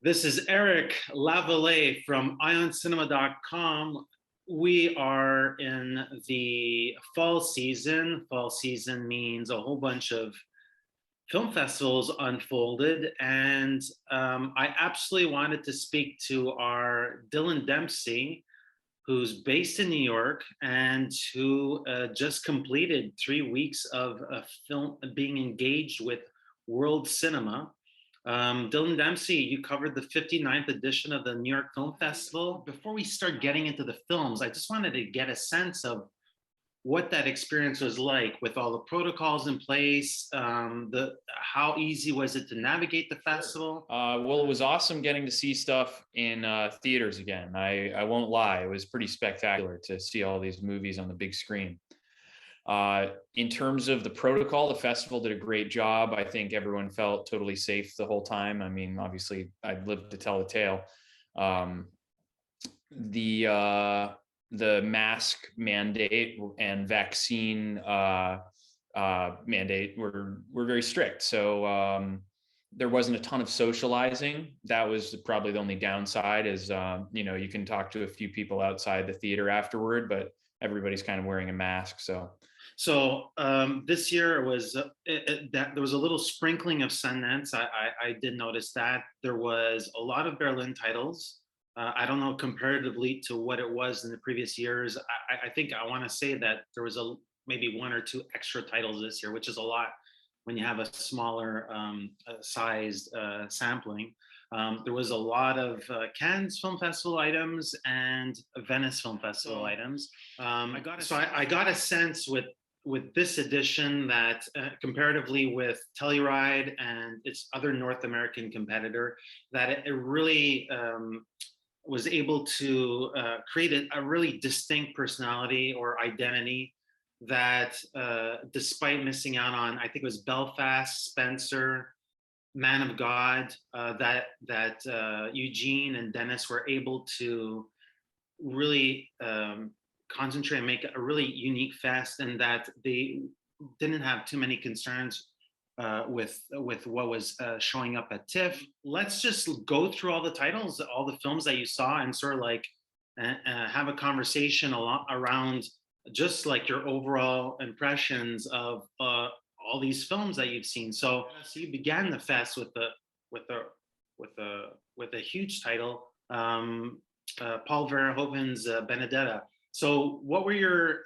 This is Eric Lavallée from IONCINEMA.com. We are in the fall season. Fall season means a whole bunch of film festivals unfolded, and I absolutely wanted to speak to our Dylan Dempsey, who's based in New York and who just completed 3 weeks of a film being engaged with world cinema. Dylan Dempsey, you covered the 59th edition of the New York Film Festival. Before we start getting into the films, I just wanted to get a sense of what that experience was like with all the protocols in place. How easy was it to navigate the festival? Well, it was awesome getting to see stuff in theaters again. I won't lie, it was pretty spectacular to see all these movies on the big screen. In terms of the protocol, the festival did a great job. I think everyone felt totally safe the whole time. I mean, obviously, I'd lived to tell the tale. The mask mandate and vaccine mandate were very strict. So there wasn't a ton of socializing. That was probably the only downside is, you can talk to a few people outside the theater afterward, but everybody's kind of wearing a mask. So this year was that there was a little sprinkling of Sundance. I did notice that there was a lot of Berlin titles. I don't know comparatively to what it was in the previous years. I think I want to say that there was maybe one or two extra titles this year, which is a lot when you have a smaller sized sampling. There was a lot of Cannes Film Festival items and Venice Film Festival items. I got a sense with this edition that comparatively with Telluride and its other North American competitor, that it really was able to create a really distinct personality or identity that despite missing out on, I think it was Belfast, Spencer, Man of God, that Eugene and Dennis were able to really concentrate and make a really unique fest, and that they didn't have too many concerns with what was showing up at TIFF. Let's just go through all the titles, all the films that you saw, and sort of like have a conversation around just like your overall impressions of all these films that you've seen. So you began the fest with a huge title, Paul Verhoeven's Benedetta. So what were your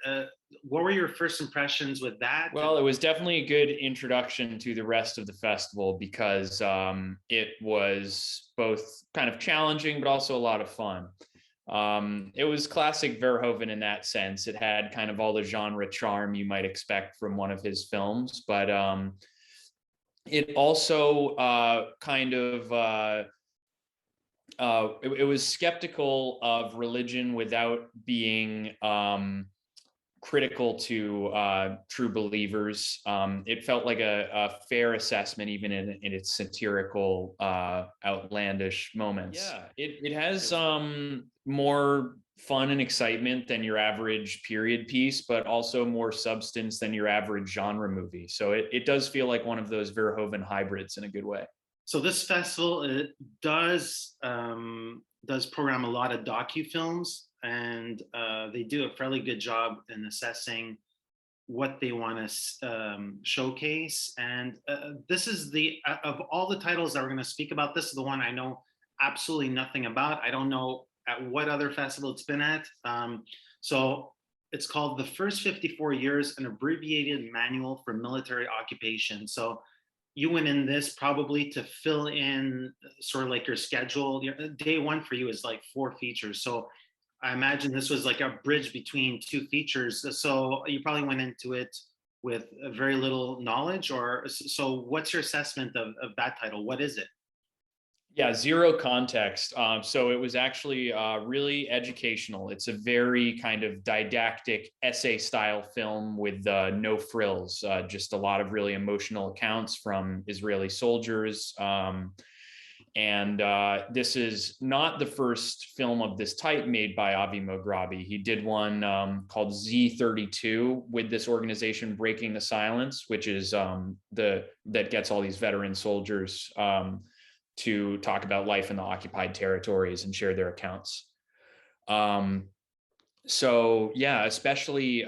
first impressions with that? Well, it was definitely a good introduction to the rest of the festival because it was both kind of challenging, but also a lot of fun. It was classic Verhoeven in that sense. It had kind of all the genre charm you might expect from one of his films, but it also it was skeptical of religion without being critical to true believers. It felt like a fair assessment, even in its satirical, outlandish moments. Yeah, it has more fun and excitement than your average period piece, but also more substance than your average genre movie. So it does feel like one of those Verhoeven hybrids in a good way. So this festival does program a lot of docu-films, and they do a fairly good job in assessing what they want to showcase. And this is of all the titles that we're going to speak about, this is the one I know absolutely nothing about. I don't know at what other festival it's been at. So it's called The First 54 Years, an Abbreviated Manual for Military Occupation. So you went in this probably to fill in sort of like your schedule. Day one for you is like 4 features. So I imagine this was like a bridge between 2 features. So you probably went into it with very little knowledge, so what's your assessment of that title? What is it? Yeah, zero context. So it was actually really educational. It's a very kind of didactic essay style film with no frills, just a lot of really emotional accounts from Israeli soldiers. And this is not the first film of this type made by Avi Mograbi. He did one called Z32 with this organization Breaking the Silence, which is that gets all these veteran soldiers to talk about life in the occupied territories and share their accounts. So yeah, especially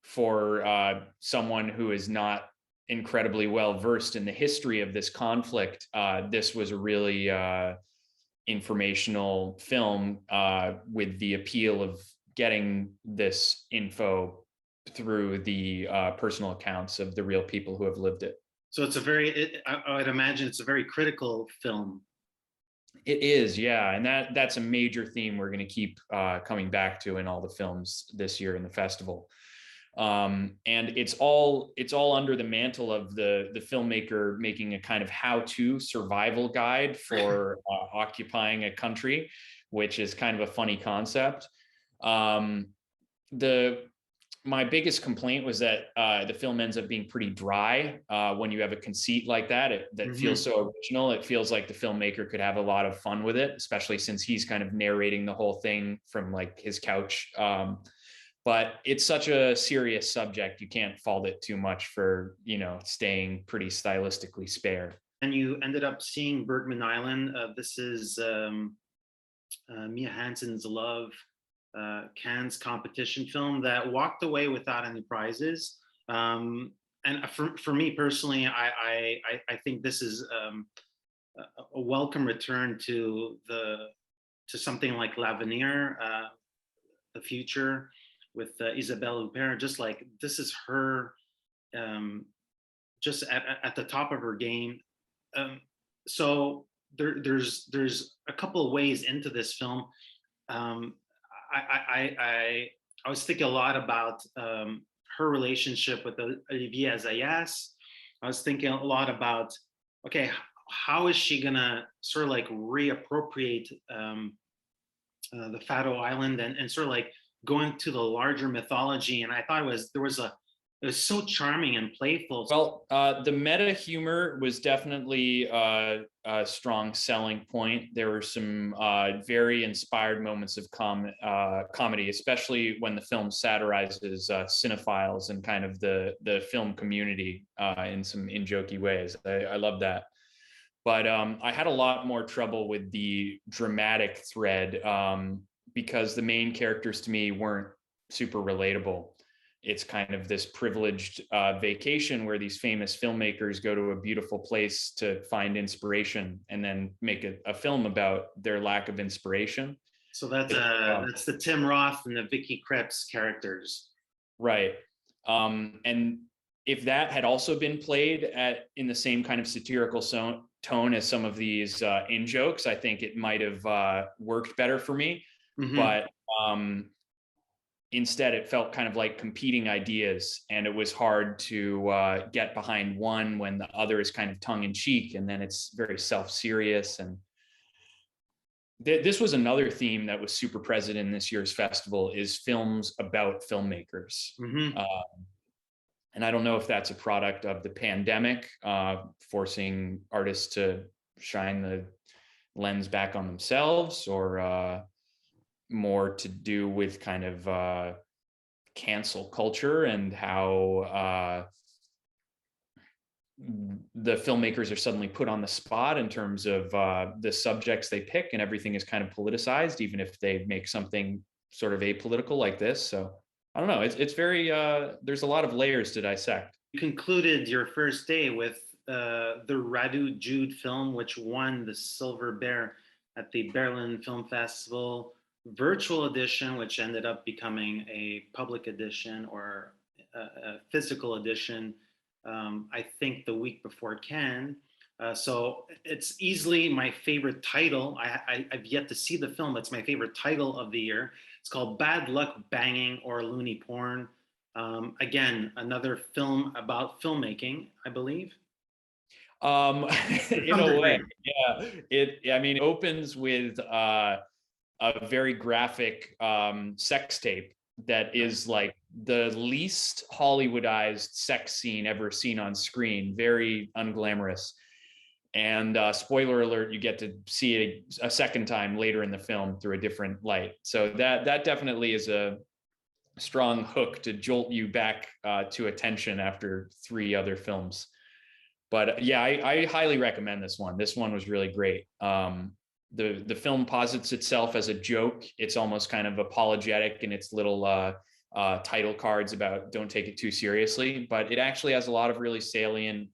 for someone who is not incredibly well versed in the history of this conflict, this was a really informational film with the appeal of getting this info through the personal accounts of the real people who have lived it. So it's a very, I would imagine it's a very critical film. It is, yeah, and that's a major theme we're going to keep coming back to in all the films this year in the festival. And it's all under the mantle of the filmmaker making a kind of how-to survival guide for occupying a country, which is kind of a funny concept. My biggest complaint was that the film ends up being pretty dry when you have a conceit like that. That feels so original. It feels like the filmmaker could have a lot of fun with it, especially since he's kind of narrating the whole thing from like his couch. But it's such a serious subject, you can't fault it too much for, staying pretty stylistically spare. And you ended up seeing Bergman Island. This is Mia Hansen's Love, Cannes competition film that walked away without any prizes. And for me personally, I think this is a welcome return to something like L'Avenir, the future, with Isabelle Huppert. Just like this is her, just at the top of her game. So there's a couple of ways into this film. I was thinking a lot about her relationship with Olivier Assayas. I was thinking a lot about, okay, how is she gonna sort of like reappropriate the Fado Island and sort of like going to the larger mythology? And I thought it was so charming and playful. Well, the meta humor was definitely a strong selling point. There were some very inspired moments of comedy, especially when the film satirizes cinephiles and kind of the film community in some in-jokey ways. I love that. But I had a lot more trouble with the dramatic thread because the main characters to me weren't super relatable. It's kind of this privileged vacation where these famous filmmakers go to a beautiful place to find inspiration and then make a film about their lack of inspiration. So that's the Tim Roth and the Vicky Krieps characters. Right. And if that had also been played in the same kind of satirical tone as some of these in-jokes, I think it might have worked better for me. Mm-hmm. But instead, it felt kind of like competing ideas, and it was hard to get behind one when the other is kind of tongue-in-cheek, and then it's very self-serious. And this was another theme that was super present in this year's festival, is films about filmmakers. Mm-hmm. And I don't know if that's a product of the pandemic, forcing artists to shine the lens back on themselves, or more to do with kind of cancel culture and how the filmmakers are suddenly put on the spot in terms of the subjects they pick, and everything is kind of politicized, even if they make something sort of apolitical like this. So I don't know, it's very there's a lot of layers to dissect. You concluded your first day with the Radu Jude film, which won the Silver Bear at the Berlin Film Festival virtual edition, which ended up becoming a public edition or a physical edition, I think the week before Cannes. So it's easily my favorite title. I've yet to see the film. It's my favorite title of the year. It's called Bad Luck Banging, or Loony Porn. Again, another film about filmmaking, I believe. In a way, yeah. It opens with a very graphic sex tape that is like the least Hollywoodized sex scene ever seen on screen, very unglamorous. And spoiler alert, you get to see it a second time later in the film through a different light. So that definitely is a strong hook to jolt you back to attention after 3 other films. But yeah, I highly recommend this one. This one was really great. The film posits itself as a joke. It's almost kind of apologetic in its little title cards about don't take it too seriously, but it actually has a lot of really salient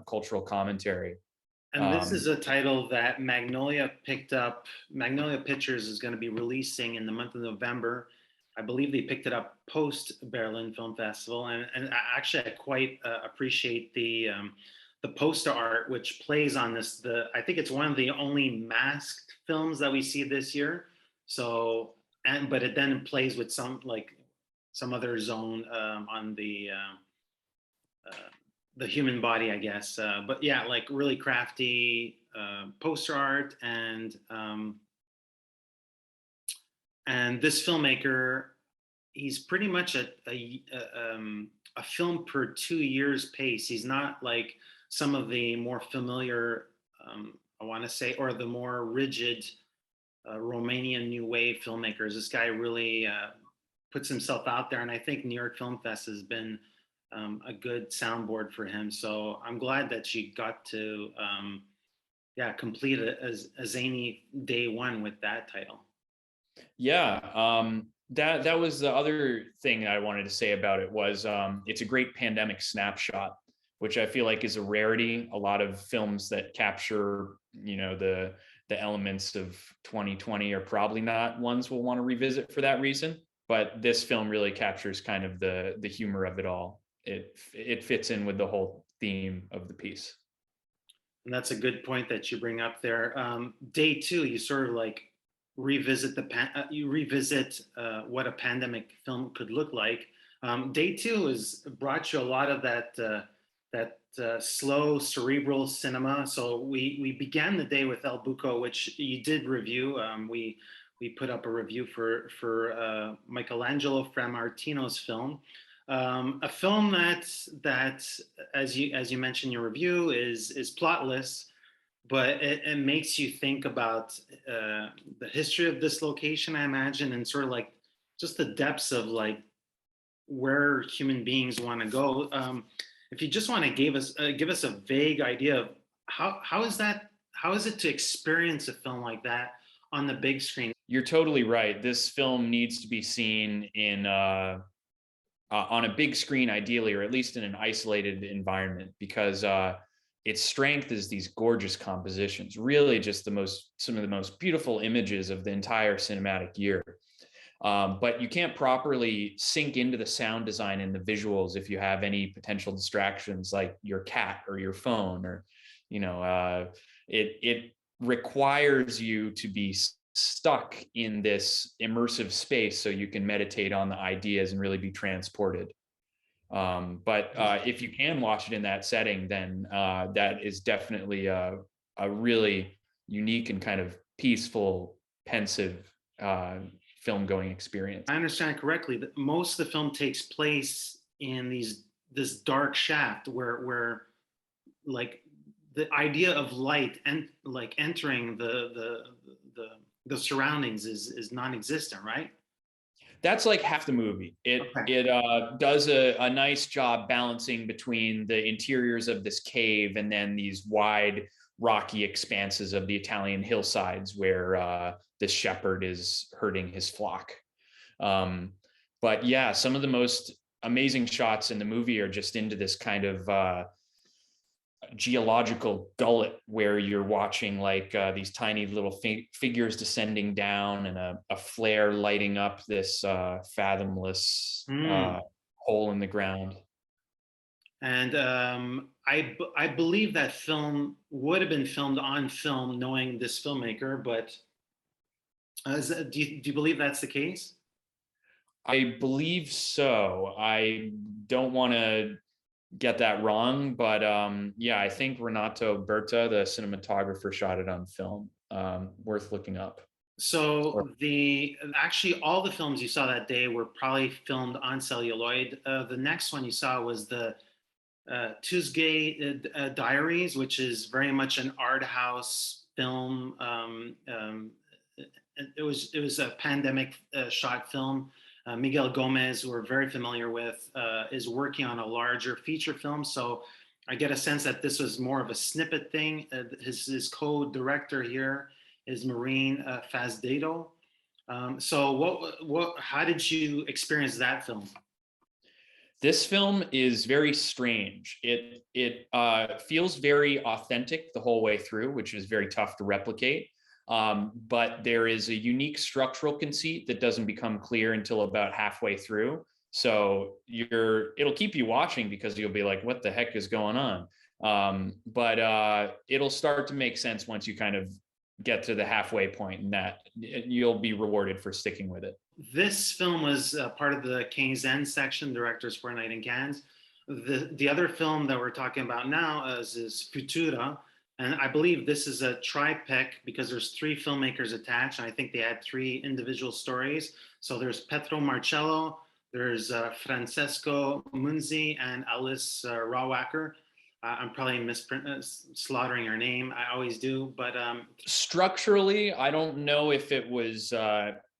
cultural commentary. And this is a title that Magnolia picked up. Magnolia Pictures is going to be releasing in the month of November. I believe they picked it up post Berlin Film Festival, and actually I quite appreciate the poster art which plays on this. I think it's one of the only masked films that we see this year. So, but it then plays with some other zone on the human body, I guess. But yeah, like really crafty poster art, and this filmmaker, he's pretty much a film per 2 years pace. He's not like some of the more familiar, I want to say, or the more rigid Romanian new wave filmmakers. This guy really puts himself out there, and I think New York Film Fest has been a good soundboard for him. So I'm glad that she got to, complete a zany day one with that title. Yeah, that was the other thing I wanted to say about it was it's a great pandemic snapshot, which I feel like is a rarity. A lot of films that capture, the elements of 2020 are probably not ones we'll want to revisit for that reason. But this film really captures kind of the humor of it all. It fits in with the whole theme of the piece. And that's a good point that you bring up there. Day two, you sort of like revisit what a pandemic film could look like. Day two is brought you a lot of that slow cerebral cinema. So we began the day with El Buco, which you did review. We put up a review for Michelangelo Framartino's film. A film that as you mentioned in your review is plotless, but it makes you think about the history of this location, I imagine, and sort of like just the depths of like where human beings want to go. If you just want to give us a vague idea of how is it to experience a film like that on the big screen? You're totally right. This film needs to be seen on a big screen, ideally, or at least in an isolated environment, because its strength is these gorgeous compositions, really just some of the most beautiful images of the entire cinematic year. But you can't properly sink into the sound design and the visuals if you have any potential distractions like your cat or your phone, or it requires you to be stuck in this immersive space so you can meditate on the ideas and really be transported. But if you can watch it in that setting, then that is definitely a really unique and kind of peaceful, pensive film going experience. I understand correctly that most of the film takes place in this dark shaft where like the idea of light and like entering the surroundings is non-existent, right? That's like half the movie. It does a nice job balancing between the interiors of this cave and then these wide rocky expanses of the Italian hillsides where this shepherd is herding his flock. But yeah, some of the most amazing shots in the movie are just into this kind of geological gullet where you're watching like these tiny little figures descending down and a flare lighting up this fathomless hole in the ground. And I believe that film would have been filmed on film, knowing this filmmaker. But do you believe that's the case? I believe so. I don't want to get that wrong, but yeah, I think Renato Berta, the cinematographer, shot it on film. Worth looking up. So actually all the films you saw that day were probably filmed on celluloid. The next one you saw was the Tsugua Diaries, which is very much an art house film. It was a pandemic shot film. Miguel Gomez, who we're very familiar with, is working on a larger feature film. So I get a sense that this was more of a snippet thing. His co-director here is Maureen Fazdedo. So how did you experience that film? This film is very strange. It feels very authentic the whole way through, which is very tough to replicate. But there is a unique structural conceit that doesn't become clear until about halfway through. So it'll keep you watching because you'll be like, what the heck is going on? But it'll start to make sense once you kind of get to the halfway point, and that you'll be rewarded for sticking with it. This film was part of the Cannes End section, Directors for a Night in Cannes. The other film that we're talking about now is Futura, and I believe this is a triptych because there's three filmmakers attached, and I think they had three individual stories. So there's Petro Marcello, there's Francesco Munzi, and Alice Rawacker. I'm probably slaughtering her name. I always do, but structurally, I don't know if it was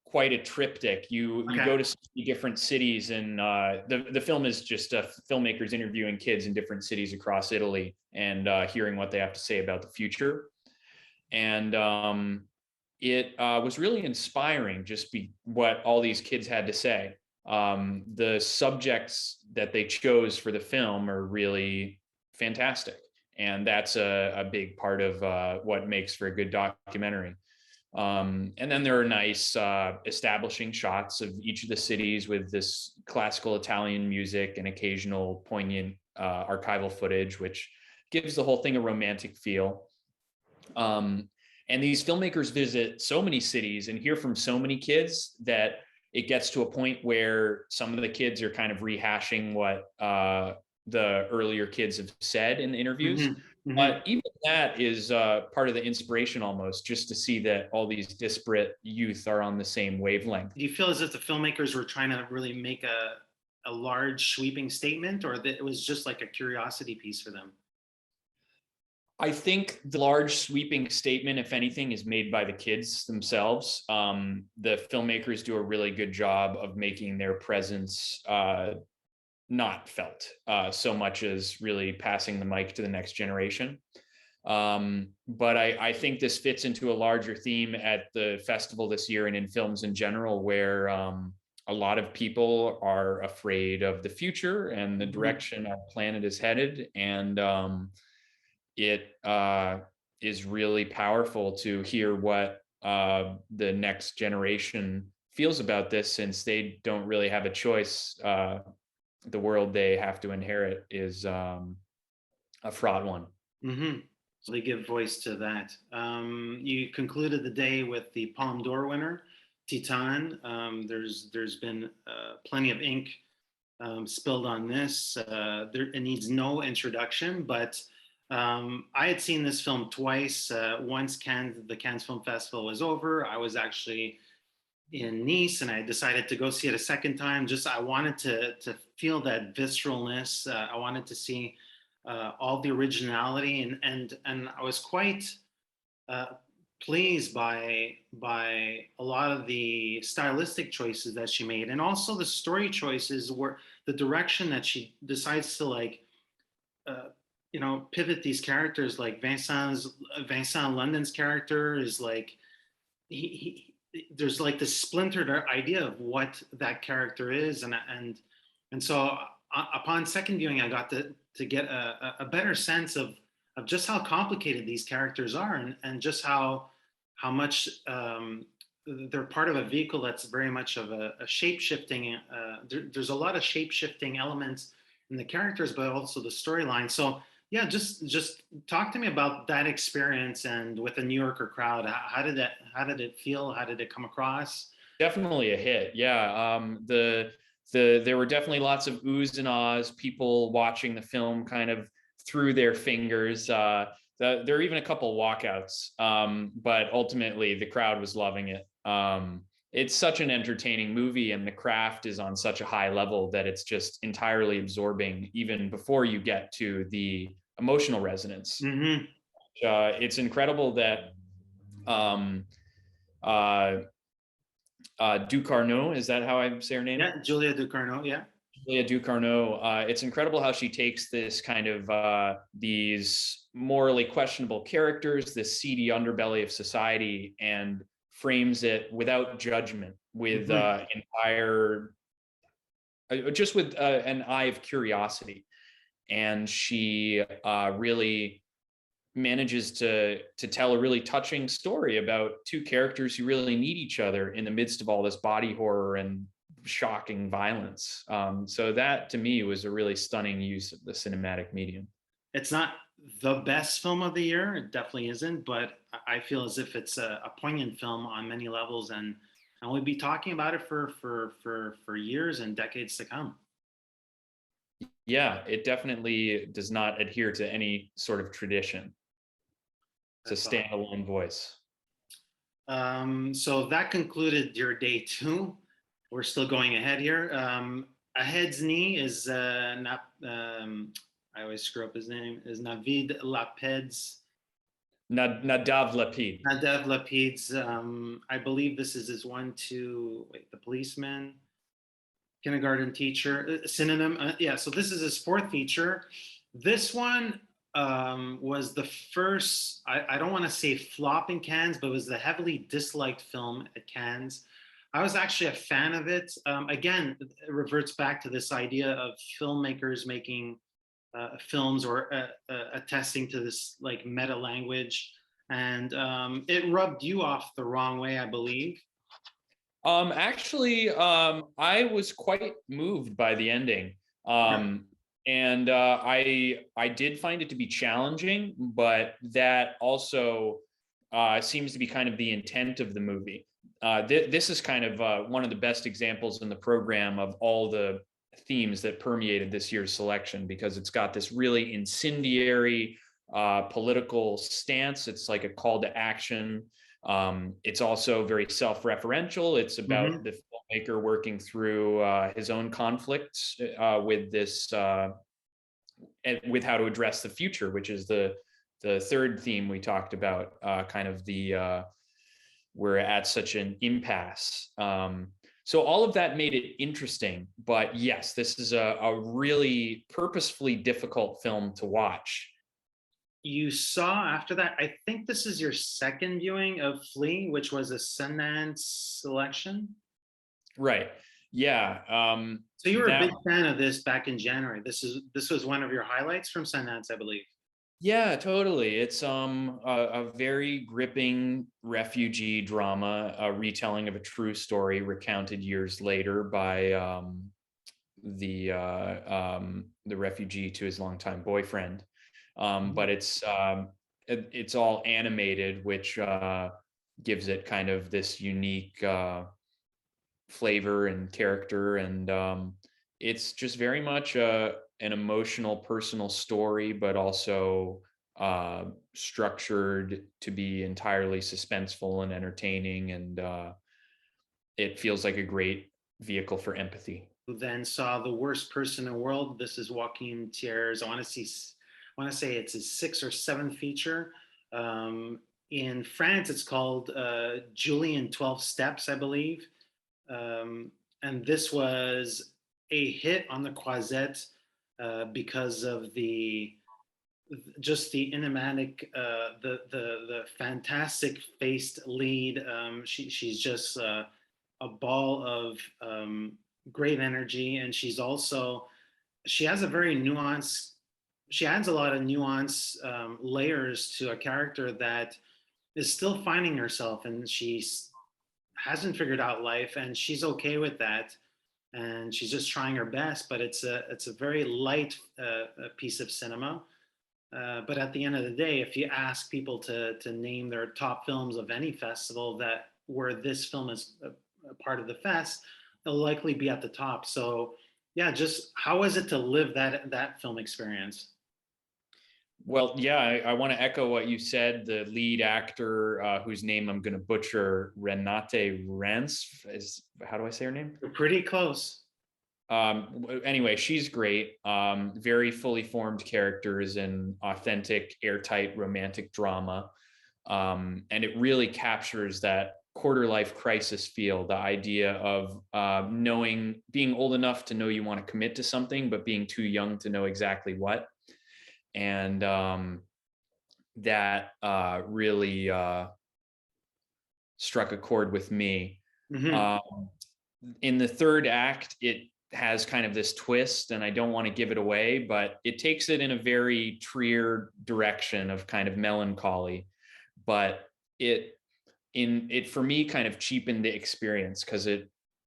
quite a triptych. You go to different cities, and the film is just filmmakers interviewing kids in different cities across Italy and hearing what they have to say about the future. And it was really inspiring, just what all these kids had to say. The subjects that they chose for the film are really fantastic, and that's a big part of what makes for a good documentary. And then there are nice establishing shots of each of the cities with this classical Italian music and occasional poignant archival footage, which gives the whole thing a romantic feel. And these filmmakers visit so many cities and hear from so many kids that it gets to a point where some of the kids are kind of rehashing what the earlier kids have said in interviews. But even that is part of the inspiration almost, just to see that all these disparate youth are on the same wavelength. Do you feel as if the filmmakers were trying to really make a large sweeping statement, or that it was just like a curiosity piece for them? I think the large sweeping statement, if anything, is made by the kids themselves. The filmmakers do a really good job of making their presence not felt so much as really passing the mic to the next generation. But I think this fits into a larger theme at the festival this year and in films in general, where a lot of people are afraid of the future and the direction our planet is headed. And it is really powerful to hear what the next generation feels about this, since they don't really have a choice. The world they have to inherit is a fraught one. So they give voice to that. You concluded the day with the Palme d'Or winner, Titane. There's been plenty of ink spilled on this. It needs no introduction, but I had seen this film twice. Once the Cannes Film Festival was over, I was actually in Nice, and I decided to go see it a second time. I wanted to feel that visceralness. I wanted to see all the originality, and I was quite pleased by a lot of the stylistic choices that she made, and also the story choices, where the direction that she decides to pivot these characters. Like Vincent London's character is like there's like this splintered idea of what that character is, and so upon second viewing, I got to get a better sense of just how complicated these characters are, and just how much they're part of a vehicle that's very much of a shape-shifting. There's a lot of shape-shifting elements in the characters, but also the storyline. So yeah, just talk to me about that experience, and with the New Yorker crowd. How did it feel? How did it come across? Definitely a hit. Yeah. There were definitely lots of oohs and ahs, people watching the film kind of through their fingers. There were even a couple walkouts, but ultimately the crowd was loving it. It's such an entertaining movie, and the craft is on such a high level that it's just entirely absorbing, even before you get to the emotional resonance. It's incredible that Ducarneau, is that how I say her name? Yeah, Julia Ducournau. Yeah. Leah Ducarneau. It's incredible how she takes this kind of these morally questionable characters, this seedy underbelly of society, and frames it without judgment, with Mhm. entire, just with an eye of curiosity. And she really manages to tell a really touching story about two characters who really need each other in the midst of all this body horror and shocking violence. So that to me was a really stunning use of the cinematic medium. It's not the best film of the year. It definitely isn't, but I feel as if it's a poignant film on many levels, and we'll be talking about it for years and decades to come. Yeah, it definitely does not adhere to any sort of tradition. It's a That's all. standalone voice. So that concluded your day two. We're still going ahead here. Ahed's knee is not. I always screw up his name. Is Navid Lapid's. Nadav Lapid. Nadav Lapid's. I believe this is his one to wait. The policeman, kindergarten teacher, synonym. Yeah. So this is his fourth feature. This one was the first, I don't want to say flop in Cannes, but it was the heavily disliked film at Cannes. I was actually a fan of it. Again, it reverts back to this idea of filmmakers making films or attesting to this like meta language. And it rubbed you off the wrong way, I believe. Actually, I was quite moved by the ending. And I did find it to be challenging, but that also seems to be kind of the intent of the movie. This is kind of one of the best examples in the program of all the themes that permeated this year's selection, because it's got this really incendiary political stance. It's like a call to action. It's also very self-referential. It's about the filmmaker working through his own conflicts with this, and with how to address the future, which is the third theme we talked about. Kind of the we're at such an impasse. So all of that made it interesting. But yes, this is a really purposefully difficult film to watch. You saw after that, I think this is your second viewing of Flea, which was a Sundance selection. Right. Yeah. So you were a That, big fan of this back in January. This was one of your highlights from Sundance, I believe. yeah, totally. It's a very gripping refugee drama, a retelling of a true story recounted years later by the refugee to his longtime boyfriend. But it's all animated, which gives it kind of this unique flavor and character, and it's just very much an emotional, personal story, but also structured to be entirely suspenseful and entertaining, and it feels like a great vehicle for empathy. Who then saw The Worst Person in the World. This is Joaquin Thier's. I want to say it's his sixth or seventh feature. In France, it's called Julian 12 Steps, I believe. And this was a hit on the Croisette because of the just the enigmatic, the fantastic faced lead. She's just a ball of great energy, and she has a very nuanced. She adds a lot of nuance layers to a character that is still finding herself, and she hasn't figured out life, and she's okay with that, and she's just trying her best. But it's a very light piece of cinema. But at the end of the day, if you ask people to name their top films of any festival that where this film is a part of the fest, it'll likely be at the top. So yeah, just how was it to live that film experience? Well, yeah, I want to echo what you said. The lead actor, whose name I'm going to butcher, Renate Rance, is, how do I say her name? We're pretty close. Anyway, she's great. Very fully formed characters and authentic, airtight romantic drama. And it really captures that quarter life crisis feel, the idea of being old enough to know you want to commit to something, but being too young to know exactly what. And that really struck a chord with me. In the third act, it has kind of this twist, and I don't want to give it away, but it takes it in a very Trier direction of kind of melancholy. But it for me kind of cheapened the experience, because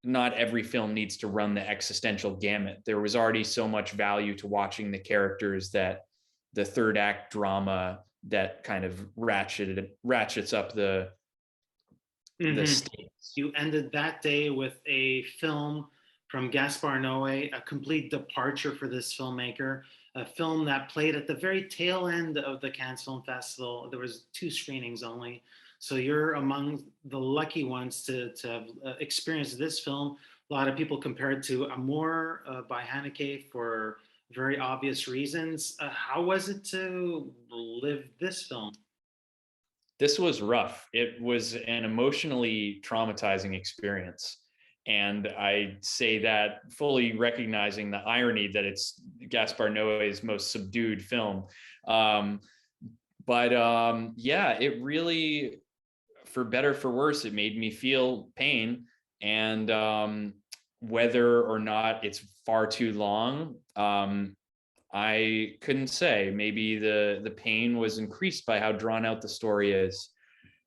not every film needs to run the existential gamut. There was already so much value to watching the characters that the third act drama that kind of ratchets up the stakes. You ended that day with a film from Gaspar Noé, a complete departure for this filmmaker, a film that played at the very tail end of the Cannes Film Festival. There was 2 screenings only. So you're among the lucky ones to have experienced this film. A lot of people compare it to Amour by Haneke for very obvious reasons. How was it to live this film? This was rough. It was an emotionally traumatizing experience. And I say that fully recognizing the irony that it's Gaspar Noé's most subdued film. Yeah, it really, for better for worse, it made me feel pain. And whether or not it's far too long, I couldn't say. Maybe the pain was increased by how drawn out the story is.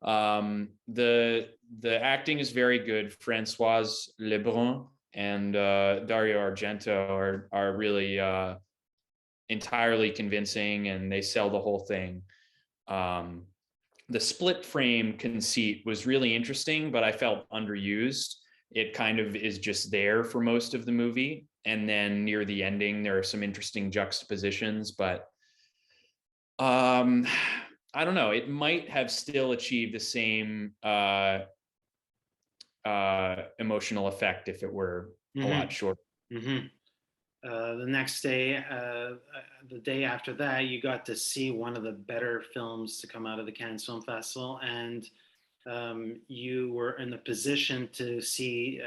The acting is very good. Françoise Lebrun and Dario Argento are really entirely convincing, and they sell the whole thing. The split frame conceit was really interesting, but I felt underused. It kind of is just there for most of the movie. And then near the ending, there are some interesting juxtapositions, but I don't know. It might have still achieved the same emotional effect if it were a lot shorter. The next day, the day after that, you got to see one of the better films to come out of the Cannes Film Festival, and you were in the position to see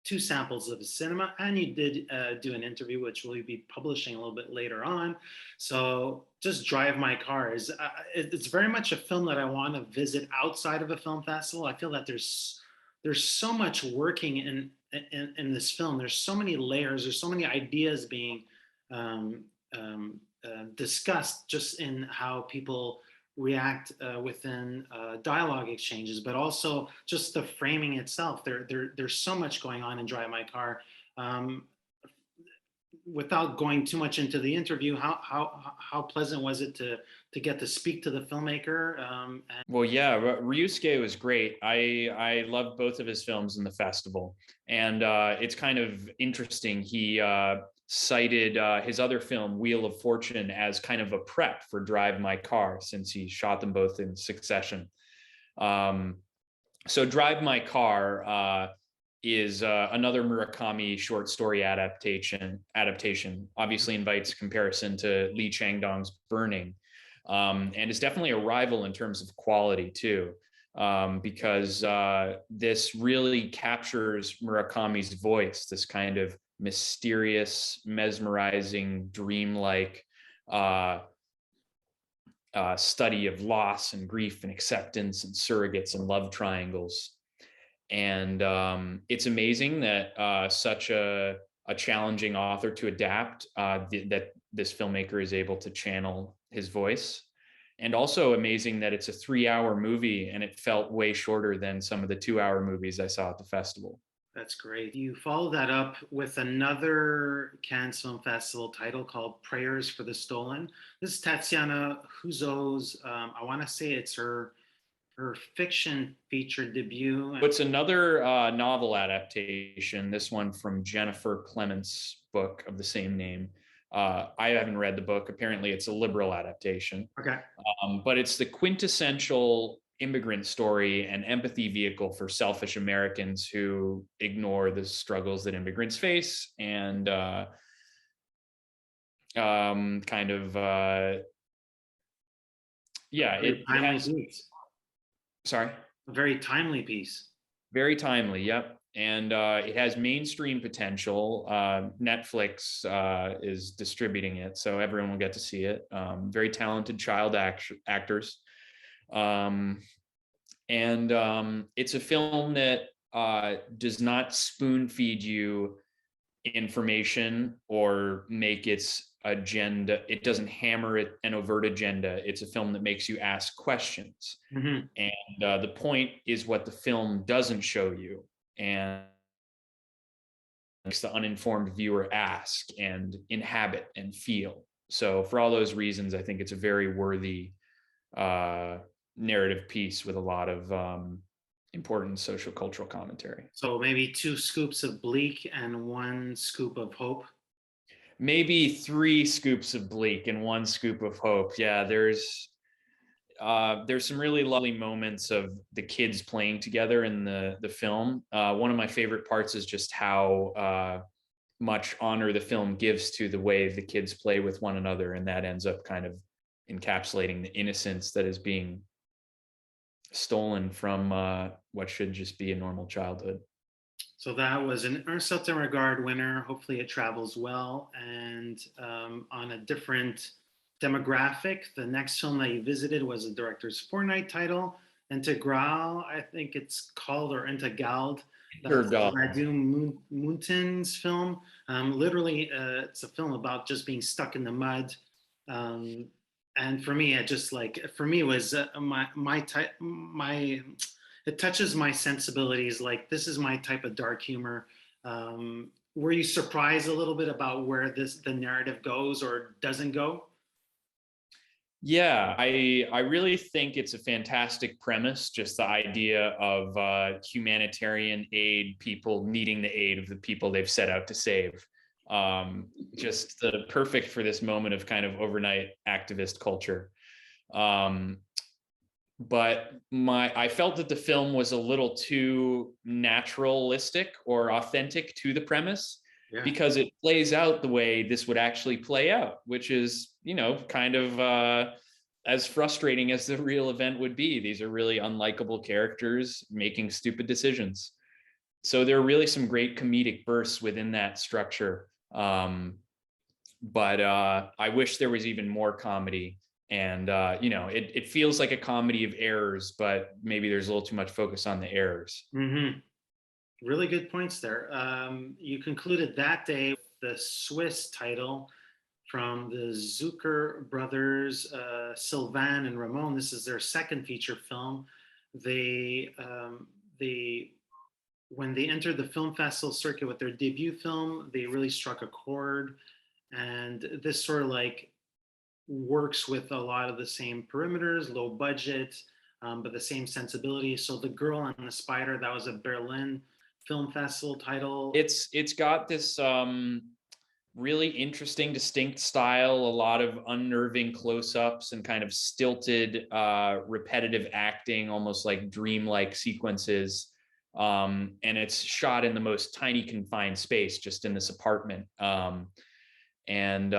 2 samples of cinema, and you did do an interview, which we'll be publishing a little bit later on. So just Drive My Car it's very much a film that I want to visit outside of a film festival. I feel that there's so much working in this film. There's so many layers. There's so many ideas being discussed just in how people react within dialogue exchanges, but also just the framing itself. There's so much going on in Drive My Car. Without going too much into the interview, how pleasant was it to get to speak to the filmmaker? Well, yeah, Ryusuke was great. I loved both of his films in the festival, and it's kind of interesting. He cited his other film, Wheel of Fortune, as kind of a prep for Drive My Car, since he shot them both in succession. So Drive My Car is another Murakami short story adaptation. Obviously invites comparison to Li Changdong's Burning, and is definitely a rival in terms of quality too, because this really captures Murakami's voice, this kind of mysterious, mesmerizing, dreamlike study of loss and grief and acceptance and surrogates and love triangles. And it's amazing that such a challenging author to adapt, that this filmmaker is able to channel his voice. And also amazing that it's a 3-hour movie and it felt way shorter than some of the 2-hour movies I saw at the festival. That's great. You follow that up with another Cannes Film Festival title called Prayers for the Stolen. This is Tatiana Huzzo's, I want to say it's her fiction feature debut. It's another novel adaptation, this one from Jennifer Clement's book of the same name. I haven't read the book. Apparently it's a liberal adaptation. Okay. But it's the quintessential immigrant story and empathy vehicle for selfish Americans who ignore the struggles that immigrants face, and sorry. A very timely piece. Very timely, yep. And it has mainstream potential. Netflix is distributing it, so everyone will get to see it. Very talented child actors. And it's a film that does not spoon feed you information or make its agenda. It doesn't hammer it an overt agenda. It's a film that makes you ask questions. Mm-hmm. And the point is what the film doesn't show you, and makes the uninformed viewer ask and inhabit and feel. So for all those reasons, I think it's a very worthy narrative piece with a lot of important social cultural commentary. So maybe 2 scoops of bleak and 1 scoop of hope. Maybe 3 scoops of bleak and 1 scoop of hope. Yeah, there's some really lovely moments of the kids playing together in the film. One of my favorite parts is just how much honor the film gives to the way the kids play with one another, and that ends up kind of encapsulating the innocence that is being stolen from what should just be a normal childhood. So that was an Un Certain Regard winner. Hopefully, it travels well. And on a different demographic, the next film that you visited was a director's fortnight title, Integral, I think it's called, or Intergalde. That's Radu Munten's film. Literally, it's a film about just being stuck in the mud. And for me, it was my type, it touches my sensibilities. Like, this is my type of dark humor. Were you surprised a little bit about where the narrative goes or doesn't go? Yeah, I really think it's a fantastic premise, just the idea of humanitarian aid, people needing the aid of the people they've set out to save. Just the perfect for this moment of kind of overnight activist culture. But I felt that the film was a little too naturalistic or authentic to the premise, because it plays out the way this would actually play out, which is, kind of as frustrating as the real event would be. These are really unlikable characters making stupid decisions. So there are really some great comedic bursts within that structure. But I wish there was even more comedy. And, it feels like a comedy of errors, but maybe there's a little too much focus on the errors. Mm-hmm. Really good points there. You concluded that day with the Swiss title from the Zucker brothers, Sylvain and Ramon. This is their second feature film. They when they entered the film festival circuit with their debut film, they really struck a chord, and this sort of like works with a lot of the same perimeters, low budget, but the same sensibility. So The Girl and the Spider, that was a Berlin Film Festival title. It's got this really interesting, distinct style, a lot of unnerving close-ups and kind of stilted, repetitive acting, almost like dreamlike sequences. And it's shot in the most tiny confined space, just in this apartment. And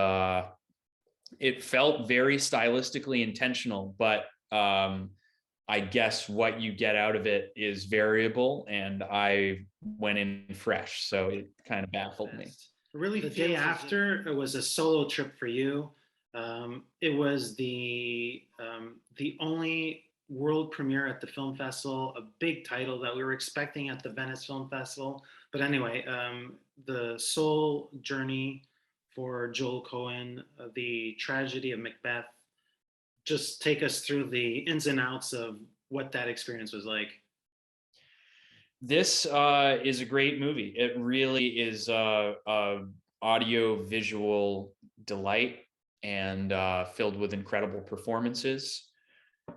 it felt very stylistically intentional, but I guess what you get out of it is variable, and I went in fresh, so it kind of baffled me. Really, the day after, it was a solo trip for you. It was the only world premiere at the film festival, a big title that we were expecting at the Venice Film Festival. But anyway, the soul journey for Joel Cohen, the tragedy of Macbeth. Just take us through the ins and outs of what that experience was like. This is a great movie. It really is a audio visual delight, and filled with incredible performances.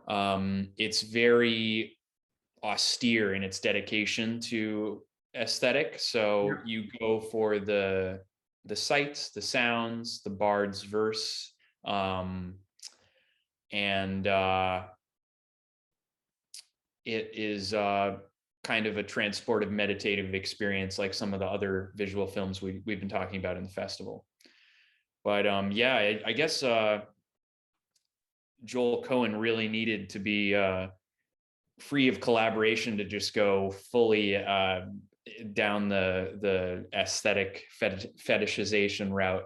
It's very austere in its dedication to aesthetic. So you go for the sights, the sounds, the bard's verse, and it is kind of a transportive, meditative experience, like some of the other visual films we've been talking about in the festival. But I guess Joel Cohen really needed to be free of collaboration to just go fully down the aesthetic fetishization route,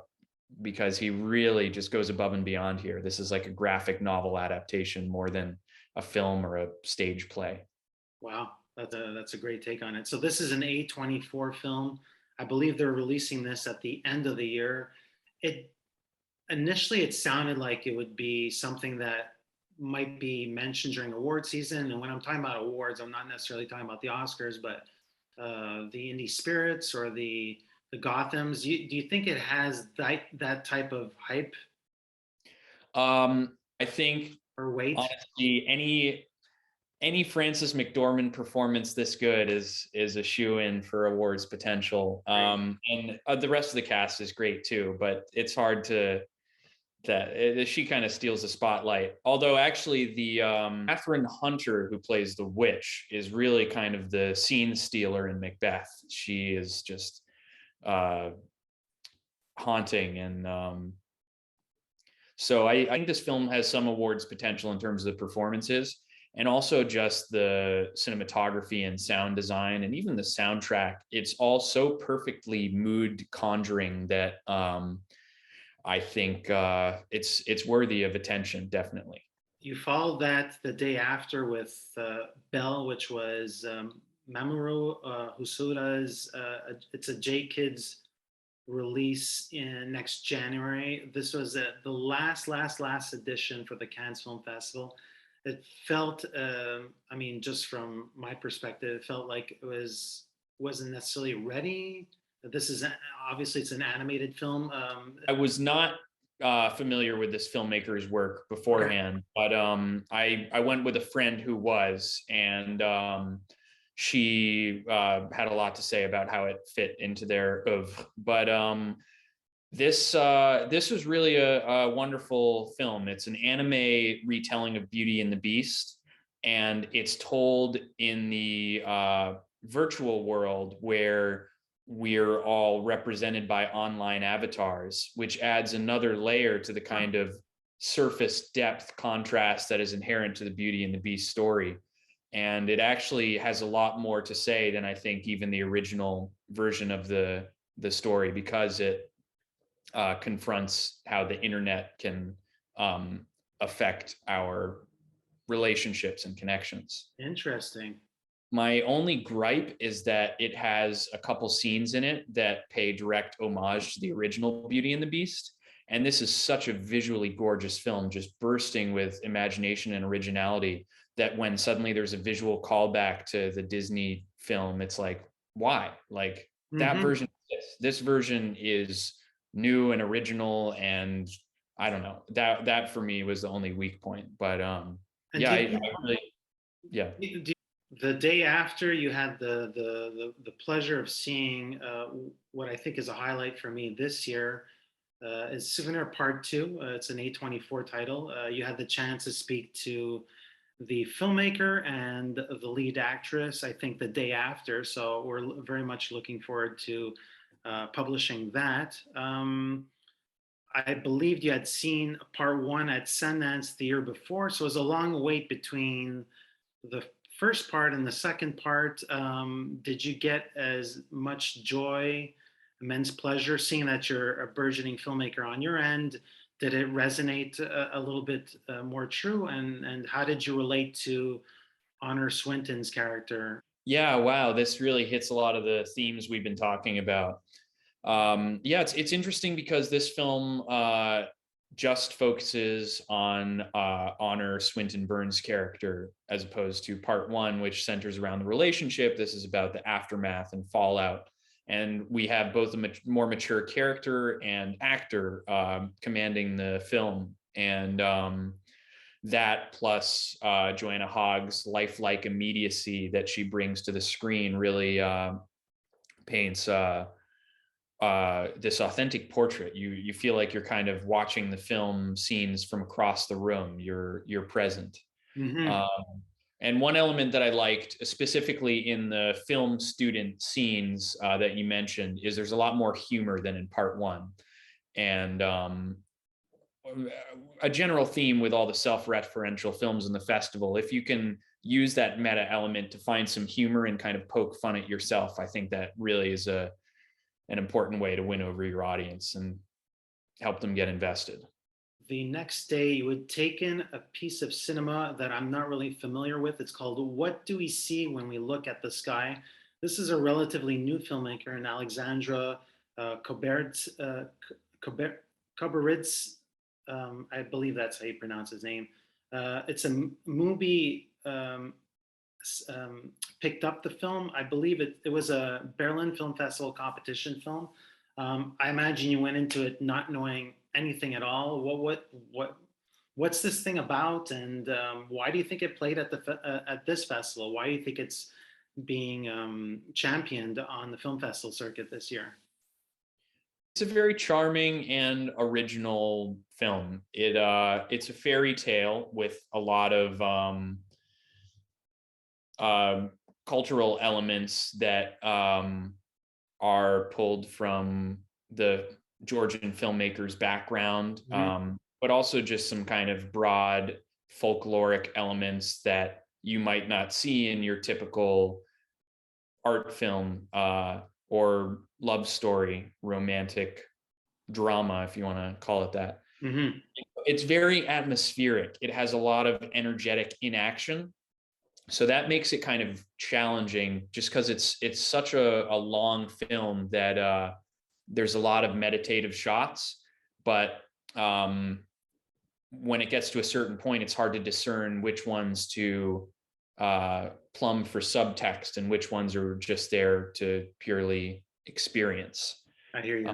because he really just goes above and beyond here. This is like a graphic novel adaptation more than a film or a stage play. Wow, that's a great take on it. So this is an A24 film. I believe they're releasing this at the end of the year. It initially it sounded like it would be something that might be mentioned during award season. And when I'm talking about awards, I'm not necessarily talking about the Oscars, but the Indie Spirits or the Gothams. Do you think it has that type of hype I think or weight? honestly, any Frances McDormand performance this good is a shoe-in for awards potential. And the rest of the cast is great too, but it's hard to she kind of steals the spotlight. Although actually the Catherine Hunter, who plays the witch, is really kind of the scene stealer in Macbeth. She is just haunting, and so I think this film has some awards potential in terms of the performances, and also just the cinematography and sound design, and even the soundtrack. It's all so perfectly mood conjuring that I think it's worthy of attention, definitely. You followed that the day after with Belle, which was Mamoru Hosoda's. It's a J Kids release in next January. This was the last edition for the Cannes Film Festival. It felt, I mean, just from my perspective, it felt like wasn't necessarily ready. This is obviously it's an animated film. I was not familiar with this filmmaker's work beforehand, but I went with a friend who was, and she had a lot to say about how it fit into their oeuvre. But this was really a wonderful film. It's an anime retelling of Beauty and the Beast, and it's told in the virtual world where we're all represented by online avatars, which adds another layer to the kind of surface depth contrast that is inherent to the Beauty and the Beast story. And it actually has a lot more to say than I think even the original version of the story, because it confronts how the internet can affect our relationships and connections. Interesting. My only gripe is that it has a couple scenes in it that pay direct homage to the original Beauty and the Beast. And this is such a visually gorgeous film, just bursting with imagination and originality, that when suddenly there's a visual callback to the Disney film, it's like, why? Like that version, this version is new and original. And I don't know, that for me was the only weak point. But yeah, I really, yeah. The day after, you had the pleasure of seeing what I think is a highlight for me this year is Souvenir Part 2. It's an A24 title. You had the chance to speak to the filmmaker and the lead actress, I think, the day after. So we're very much looking forward to publishing that. I believed you had seen Part 1 at Sundance the year before, so it was a long wait between the first part and the second part. Did you get as much joy, immense pleasure, seeing that you're a burgeoning filmmaker on your end? Did it resonate a little bit more true? And how did you relate to Honor Swinton's character? Yeah, wow, this really hits a lot of the themes we've been talking about. Yeah, it's interesting because this film just focuses on Honor Swinton Burns' character, as opposed to Part 1, which centers around the relationship. This is about the aftermath and fallout. And we have both a more mature character and actor commanding the film. And that plus Joanna Hogg's lifelike immediacy that she brings to the screen really paints this authentic portrait. You feel like you're kind of watching the film scenes from across the room. You're present. And one element that I liked, specifically in the film student scenes that you mentioned, is there's a lot more humor than in Part 1. And a general theme with all the self-referential films in the festival, if you can use that meta element to find some humor and kind of poke fun at yourself, I think that really is an important way to win over your audience and help them get invested. The next day, you would take in a piece of cinema that I'm not really familiar with. It's called What Do We See When We Look at the Sky? This is a relatively new filmmaker, in Alexandra Koberidze. I believe that's how you pronounce his name. It's a movie picked up the film. I believe it was a Berlin Film Festival competition film. I imagine you went into it not knowing anything at all. What's this thing about, and why do you think it played at this festival? Why do you think it's being championed on the film festival circuit this year? It's a very charming and original film. It's a fairy tale with a lot of cultural elements that are pulled from the Georgian filmmaker's background, but also just some kind of broad folkloric elements that you might not see in your typical art film or love story, romantic drama, if you want to call it that. Mm-hmm. It's very atmospheric. It has a lot of energetic inaction. So that makes it kind of challenging just because it's such a long film that there's a lot of meditative shots, but when it gets to a certain point, it's hard to discern which ones to plumb for subtext and which ones are just there to purely experience. I hear you.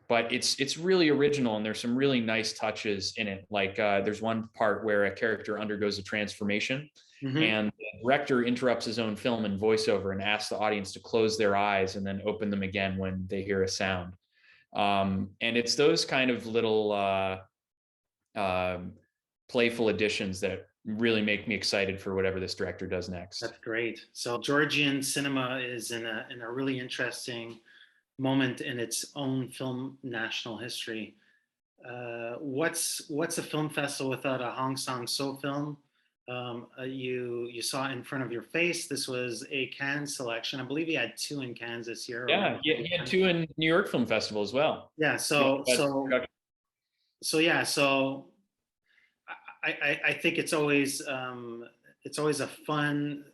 But it's really original, and there's some really nice touches in it. Like there's one part where a character undergoes a transformation, and the director interrupts his own film in voiceover and asks the audience to close their eyes and then open them again when they hear a sound. And it's those kind of little playful additions that really make me excited for whatever this director does next. That's great. So Georgian cinema is in a really interesting moment in its own film national history. What's a film festival without a Hong Sang-soo film? You saw in front of your face. This was a Cannes selection. I believe he had 2 in Cannes this year. Yeah, he had 2 in New York Film Festival as well. Yeah. So I think it's always a fun.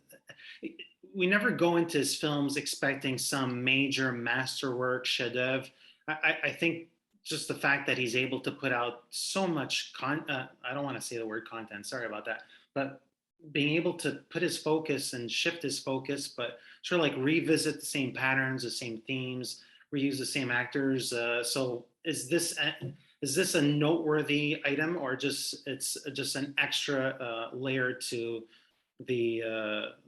We never go into his films expecting some major masterwork, chef d'oeuvre. I think just the fact that he's able to put out so much I don't want to say the word content, sorry about that, but being able to put his focus and shift his focus, but sort of like revisit the same patterns, the same themes, reuse the same actors. So is this a noteworthy item, or it's just an extra layer to the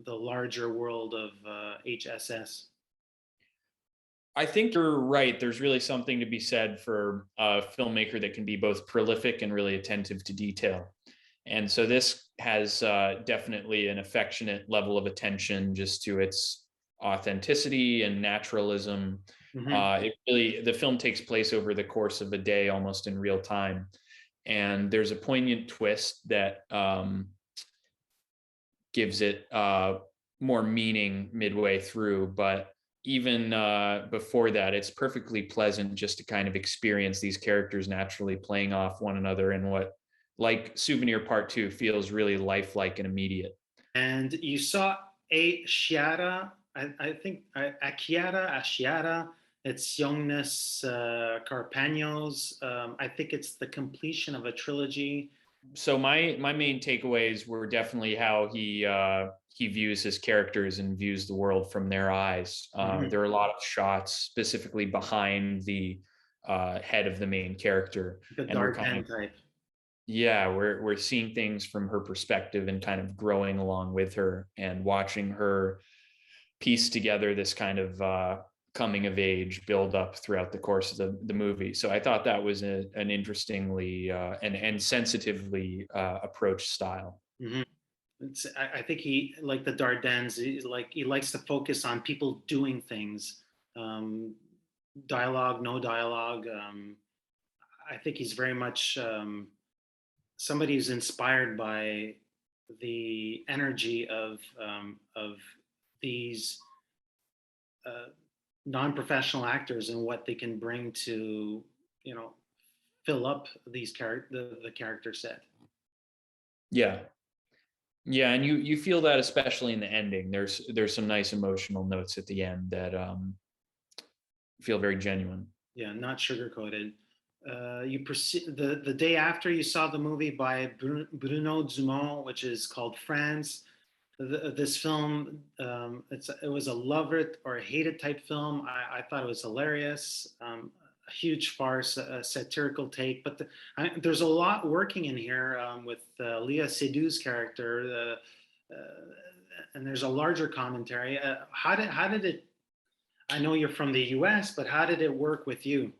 larger world of HSS? I think you're right. There's really something to be said for a filmmaker that can be both prolific and really attentive to detail. And so this has definitely an affectionate level of attention just to its authenticity and naturalism. The film takes place over the course of a day, almost in real time. And there's a poignant twist that gives it more meaning midway through. But even before that, it's perfectly pleasant just to kind of experience these characters naturally playing off one another in what, like Souvenir Part 2, feels really lifelike and immediate. And you saw a Chiara, I think a Chiara, it's youngness, Carpagnos. I think it's the completion of a trilogy. So my main takeaways were definitely how he views his characters and views the world from their eyes. There are a lot of shots specifically behind the head of the main character, The and we're kind of type. Yeah, we're seeing things from her perspective and kind of growing along with her and watching her piece together this kind of coming of age build up throughout the course of the movie. So I thought that was an interestingly and sensitively approached style. I think he, like the Dardennes, he likes to focus on people doing things, dialogue, no dialogue. I think he's very much somebody who's inspired by the energy of these non-professional actors and what they can bring to, you know, fill up these the character set. Yeah. Yeah, and you feel that especially in the ending. There's some nice emotional notes at the end that feel very genuine. Yeah, not sugar-coated. You perceive the day after you saw the movie by Bruno Dumont, which is called France. This film, it was a love it or hate it type film. I thought it was hilarious, a huge farce, a satirical take. But there's a lot working in here with Léa Seydoux' character, and there's a larger commentary. How did it? I know you're from the U.S., but how did it work with you?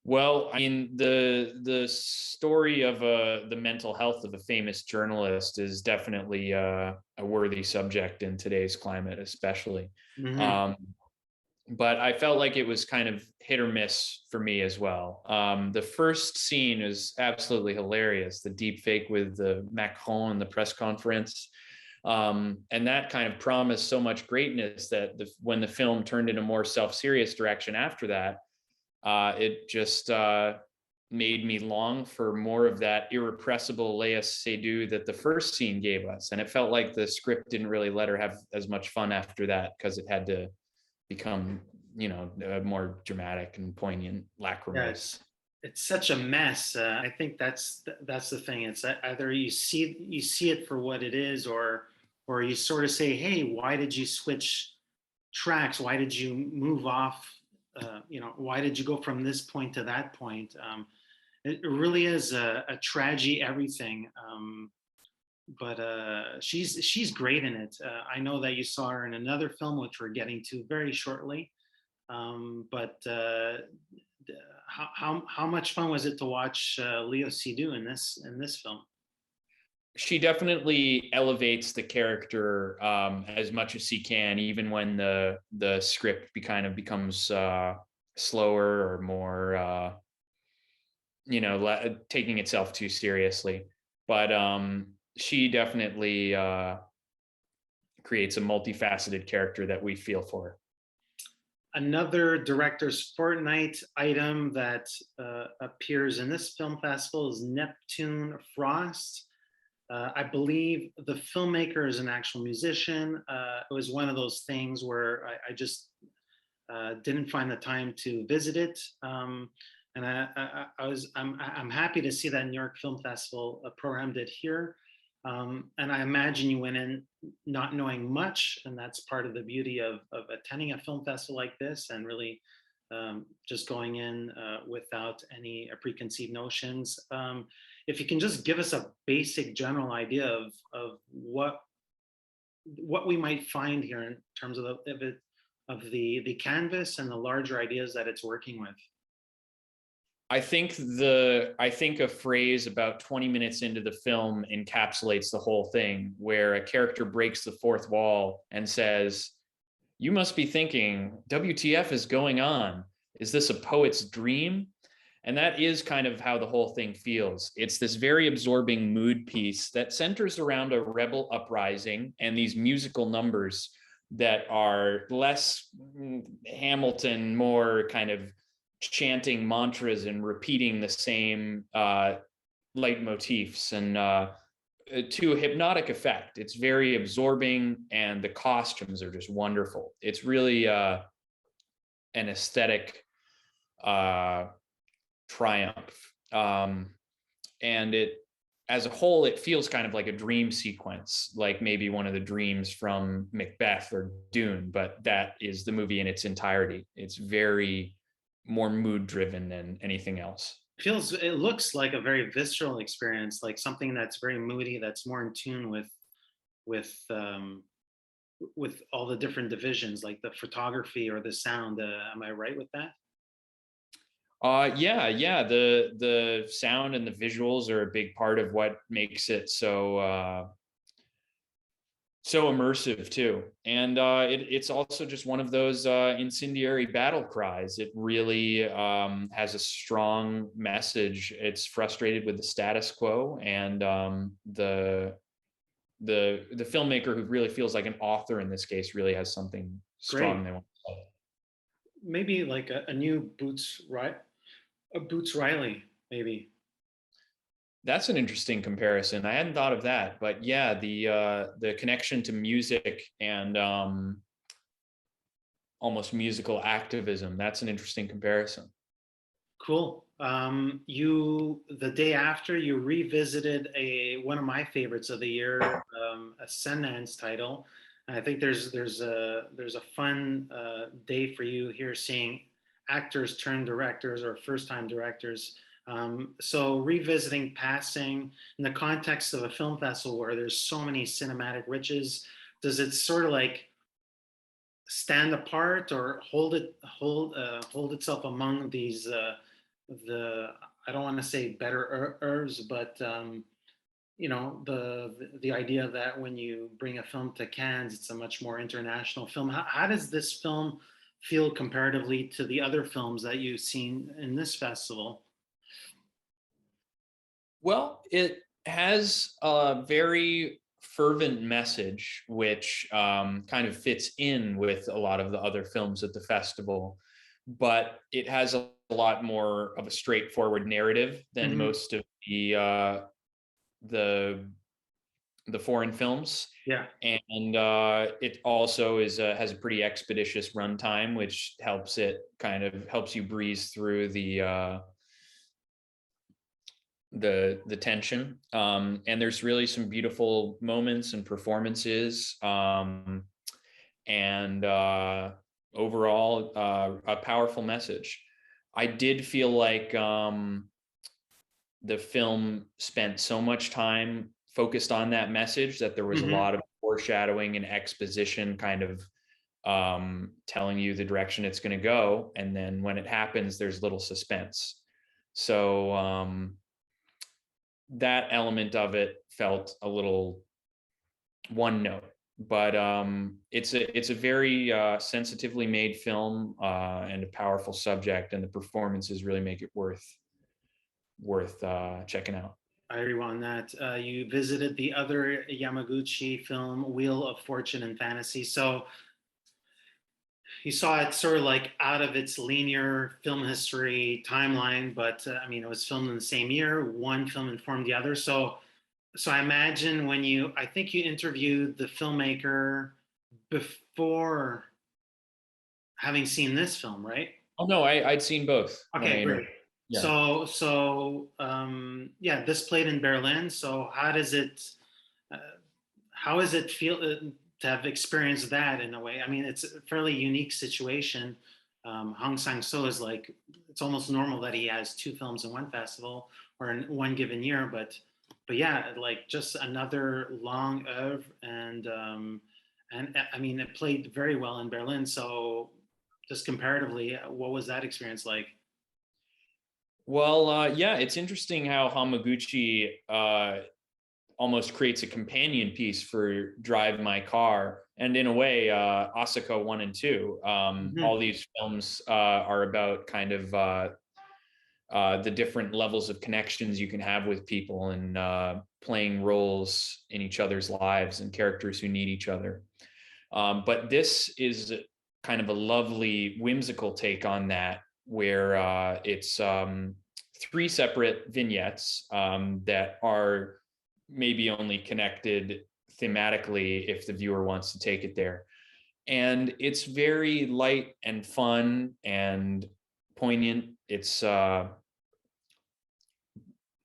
Well, I mean, the story of the mental health of a famous journalist is definitely a worthy subject in today's climate, especially. Mm-hmm. Um, but I felt like it was kind of hit or miss for me as well. The first scene is absolutely hilarious, the deep fake with the Macron in the press conference. And that kind of promised so much greatness that when the film turned in a more self-serious direction after that, it just made me long for more of that irrepressible Léa Seydoux that the first scene gave us. And it felt like the script didn't really let her have as much fun after that because it had to become, you know, more dramatic and poignant, Yeah, lachrymose. it's such a mess. I think that's the thing. It's either you see it for what it is, or you sort of say, "Hey, why did you switch tracks? Why did you move off? You know, why did you go from this point to that point?" It really is a tragedy, everything. But she's great in it. I know that you saw her in another film, which we're getting to very shortly. But how much fun was it to watch Leo Seydoux in this film? She definitely elevates the character as much as she can, even when the script kind of becomes slower or more, you know, taking itself too seriously. But she definitely creates a multifaceted character that we feel for. Another director's fortnight item that appears in this film festival is Neptune Frost. I believe the filmmaker is an actual musician. It was one of those things where I just didn't find the time to visit it. And I'm happy to see that New York Film Festival programmed it here. And I imagine you went in not knowing much, and that's part of the beauty of attending a film festival like this, and really just going in without any preconceived notions. If you can just give us a basic general idea of what we might find here in terms of the canvas and the larger ideas that it's working with. I think a phrase about 20 minutes into the film encapsulates the whole thing, where a character breaks the fourth wall and says, "You must be thinking, WTF is going on? Is this a poet's dream?" And that is kind of how the whole thing feels. It's this very absorbing mood piece that centers around a rebel uprising and these musical numbers that are less Hamilton, more kind of chanting mantras and repeating the same leitmotifs, and to a hypnotic effect. It's very absorbing, and the costumes are just wonderful. It's really an aesthetic triumph. And it, as a whole, it feels kind of like a dream sequence, like maybe one of the dreams from Macbeth or Dune, but that is the movie in its entirety. It's very more mood driven than anything else. It looks like a very visceral experience, like something that's very moody, that's more in tune with um, with all the different divisions, like the photography or the sound. Am I right with that? Yeah. The sound and the visuals are a big part of what makes it so So immersive too, and it's also just one of those incendiary battle cries. It really has a strong message. It's frustrated with the status quo, and the filmmaker, who really feels like an author in this case, really has something strong Great. they want to say. Maybe like a new Boots, right? A Boots Riley, maybe. That's an interesting comparison. I hadn't thought of that, but yeah, the connection to music and almost musical activism. That's an interesting comparison. Cool. You the day after you revisited a one of my favorites of the year, a Sundance title. And I think there's a fun day for you here, seeing actors turn directors or first time directors. So revisiting Passing in the context of a film festival where there's so many cinematic riches, does it sort of like stand apart or hold itself among these the I don't want to say better herbs, but the idea that when you bring a film to Cannes, it's a much more international film. How does this film feel comparatively to the other films that you've seen in this festival? Well, it has a very fervent message, which kind of fits in with a lot of the other films at the festival, but it has a lot more of a straightforward narrative than Hmm. most of the the foreign films. Yeah. And it also has a pretty expeditious runtime, which helps you breeze through the tension. And there's really some beautiful moments and performances, and overall a powerful message. I did feel like the film spent so much time focused on that message that there was a Hmm. lot of foreshadowing and exposition, kind of telling you the direction it's going to go, and then when it happens there's little suspense. So that element of it felt a little one note, but it's a very sensitively made film, and a powerful subject, and the performances really make it worth checking out. I agree on that. You visited the other Yamaguchi film, Wheel of Fortune and Fantasy. So you saw it sort of like out of its linear film history timeline, but I mean, it was filmed in the same year. One film informed the other. So I imagine when I think you interviewed the filmmaker before having seen this film, right? Oh no, I'd seen both when I Okay, interviewed. great. Yeah. So yeah, this played in Berlin. So uh, how does it feel to have experienced that in a way? I mean, it's a fairly unique situation. Hong Sang-soo is like, it's almost normal that he has two films in one festival or in one given year, but yeah, like just another long oeuvre, and I mean, it played very well in Berlin. So just comparatively, what was that experience like? Well, yeah, it's interesting how Hamaguchi almost creates a companion piece for Drive My Car, and in a way, Asako 1 and 2. Mhm. All these films are about kind of the different levels of connections you can have with people, and playing roles in each other's lives and characters who need each other. But this is kind of a lovely, whimsical take on that, where it's three separate vignettes that are maybe only connected thematically if the viewer wants to take it there. And it's very light and fun and poignant. It's a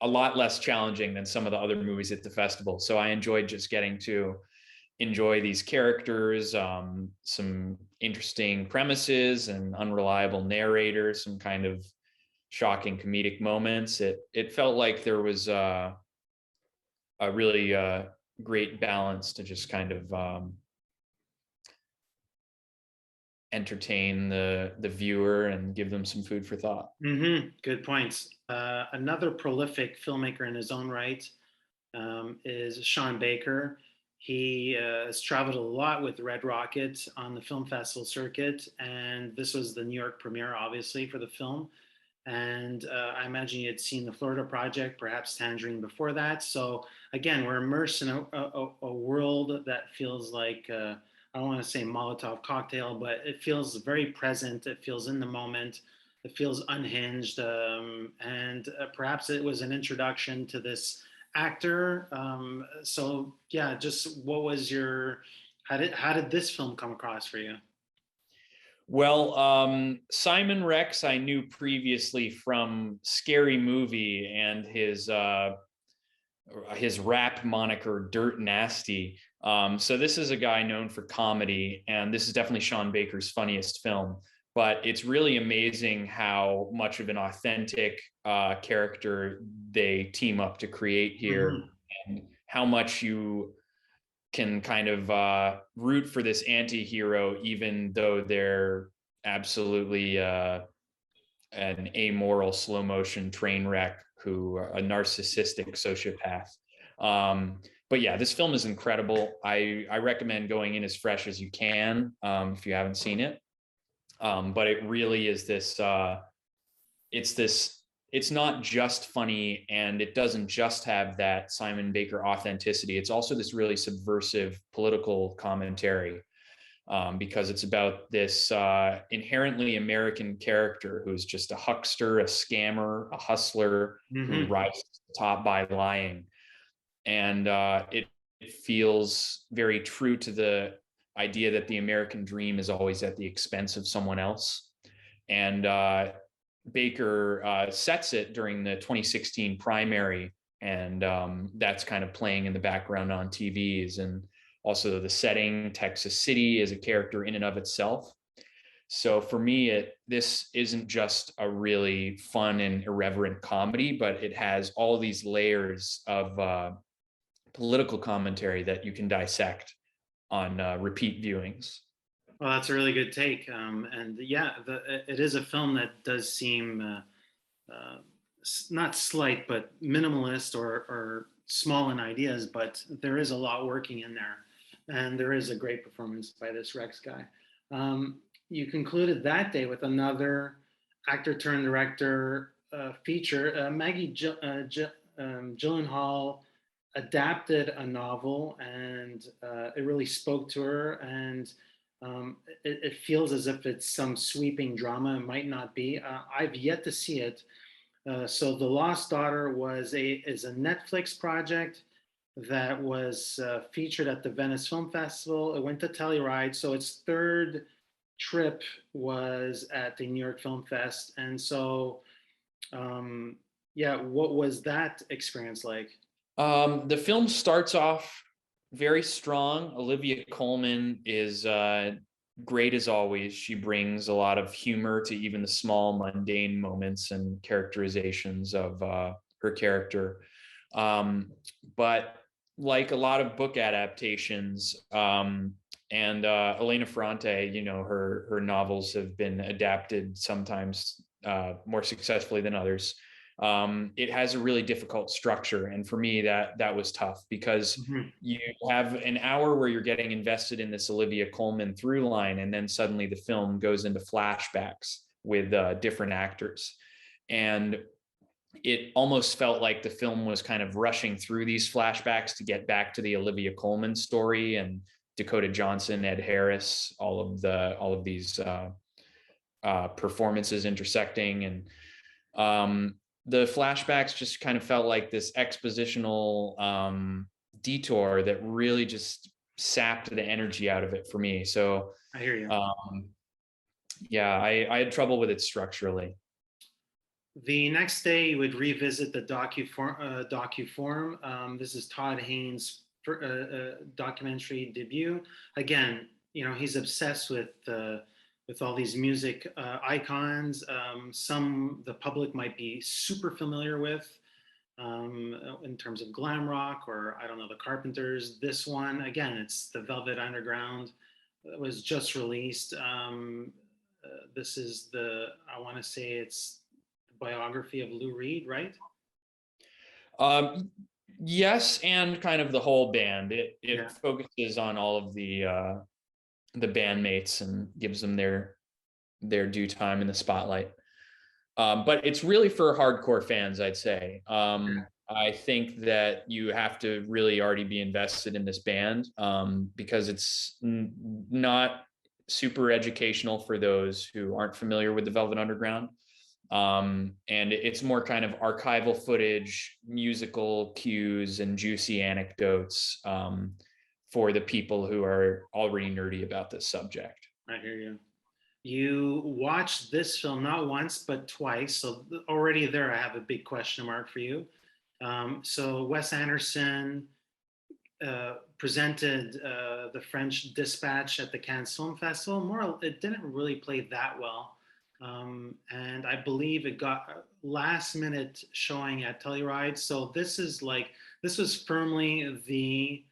lot less challenging than some of the other movies at the festival. So I enjoyed just getting to enjoy these characters, some interesting premises and unreliable narrators, some kind of shocking comedic moments. It felt like there was a really great balance to just kind of entertain the viewer and give them some food for thought. Good points. Another prolific filmmaker in his own right is Sean Baker. He has traveled a lot with Red Rocket on the film festival circuit, and this was the New York premiere, obviously, for the film. And I imagine you had seen the Florida Project, perhaps Tangerine before that. So again, we're immersed in a world that feels like I don't want to say Molotov cocktail, but it feels very present. It feels in the moment. It feels unhinged, and perhaps it was an introduction to this actor. So yeah, just what was your how did this film come across for you? Well, Simon Rex I knew previously from Scary Movie and his rap moniker Dirt Nasty. So this is a guy known for comedy, and this is definitely Sean Baker's funniest film. But it's really amazing how much of an authentic character they team up to create here, Mm-hmm. and how much you can kind of root for this anti-hero, even though they're absolutely an amoral slow motion train wreck who a narcissistic sociopath. But yeah, this film is incredible. I recommend going in as fresh as you can if you haven't seen it. But it really is this. It's this. It's not just funny, and it doesn't just have that Simon Baker authenticity. It's also this really subversive political commentary, because it's about this inherently American character who's just a huckster, a scammer, a hustler who Mm-hmm. rises to the top by lying. And it feels very true to the idea that the American dream is always at the expense of someone else. And Baker sets it during the 2016 primary, and that's kind of playing in the background on TVs. And also the setting, Texas City, is a character in and of itself. So for me, this isn't just a really fun and irreverent comedy, but it has all these layers of political commentary that you can dissect on repeat viewings. Well, that's a really good take. And yeah, it is a film that does seem not slight, but minimalist or small in ideas, but there is a lot working in there. And there is a great performance by this Rex guy. You concluded that day with another actor turned director feature. Gyllenhaal adapted a novel, and it really spoke to her. And it feels as if it's some sweeping drama. It might not be. I've yet to see it. So The Lost Daughter is a Netflix project that was featured at the Venice Film Festival. It went to Telluride, so its third trip was at the New York Film Fest. And so, yeah, what was that experience like? The film starts off very strong. Olivia Colman is great as always. She brings a lot of humor to even the small, mundane moments and characterizations of her character. But like a lot of book adaptations, and Elena Ferrante, her novels have been adapted sometimes more successfully than others. It has a really difficult structure, and for me, that was tough because Mhm. you have an hour where you're getting invested in this Olivia Colman through line, and then suddenly the film goes into flashbacks with different actors, and it almost felt like the film was kind of rushing through these flashbacks to get back to the Olivia Colman story and Dakota Johnson, Ed Harris, all of these performances intersecting. And the flashbacks just kind of felt like this expositional detour that really just sapped the energy out of it for me. So I hear you. um, yeah, I had trouble with it structurally. The next day, you would revisit the docuform. This is Todd Haynes' documentary debut. Again, he's obsessed with all these music icons. Some the public might be super familiar with in terms of glam rock, or I don't know, the Carpenters. This one, again, it's the Velvet Underground. It was just released. This is I want to say it's the biography of Lou Reed, right? Um, Yes, and kind of the whole band. It Yeah. focuses on all of the bandmates and gives them their due time in the spotlight. But it's really for hardcore fans, I'd say. I think that you have to really already be invested in this band, because it's not super educational for those who aren't familiar with the Velvet Underground. And it's more kind of archival footage, musical cues, and juicy anecdotes, for the people who are already nerdy about this subject. I hear you. You watched this film not once but twice, so already there I have a big question mark for you. So Wes Anderson presented the French Dispatch at the Cannes Film Festival. It didn't really play that well, and I believe it got a last minute showing at Telluride. So this was firmly the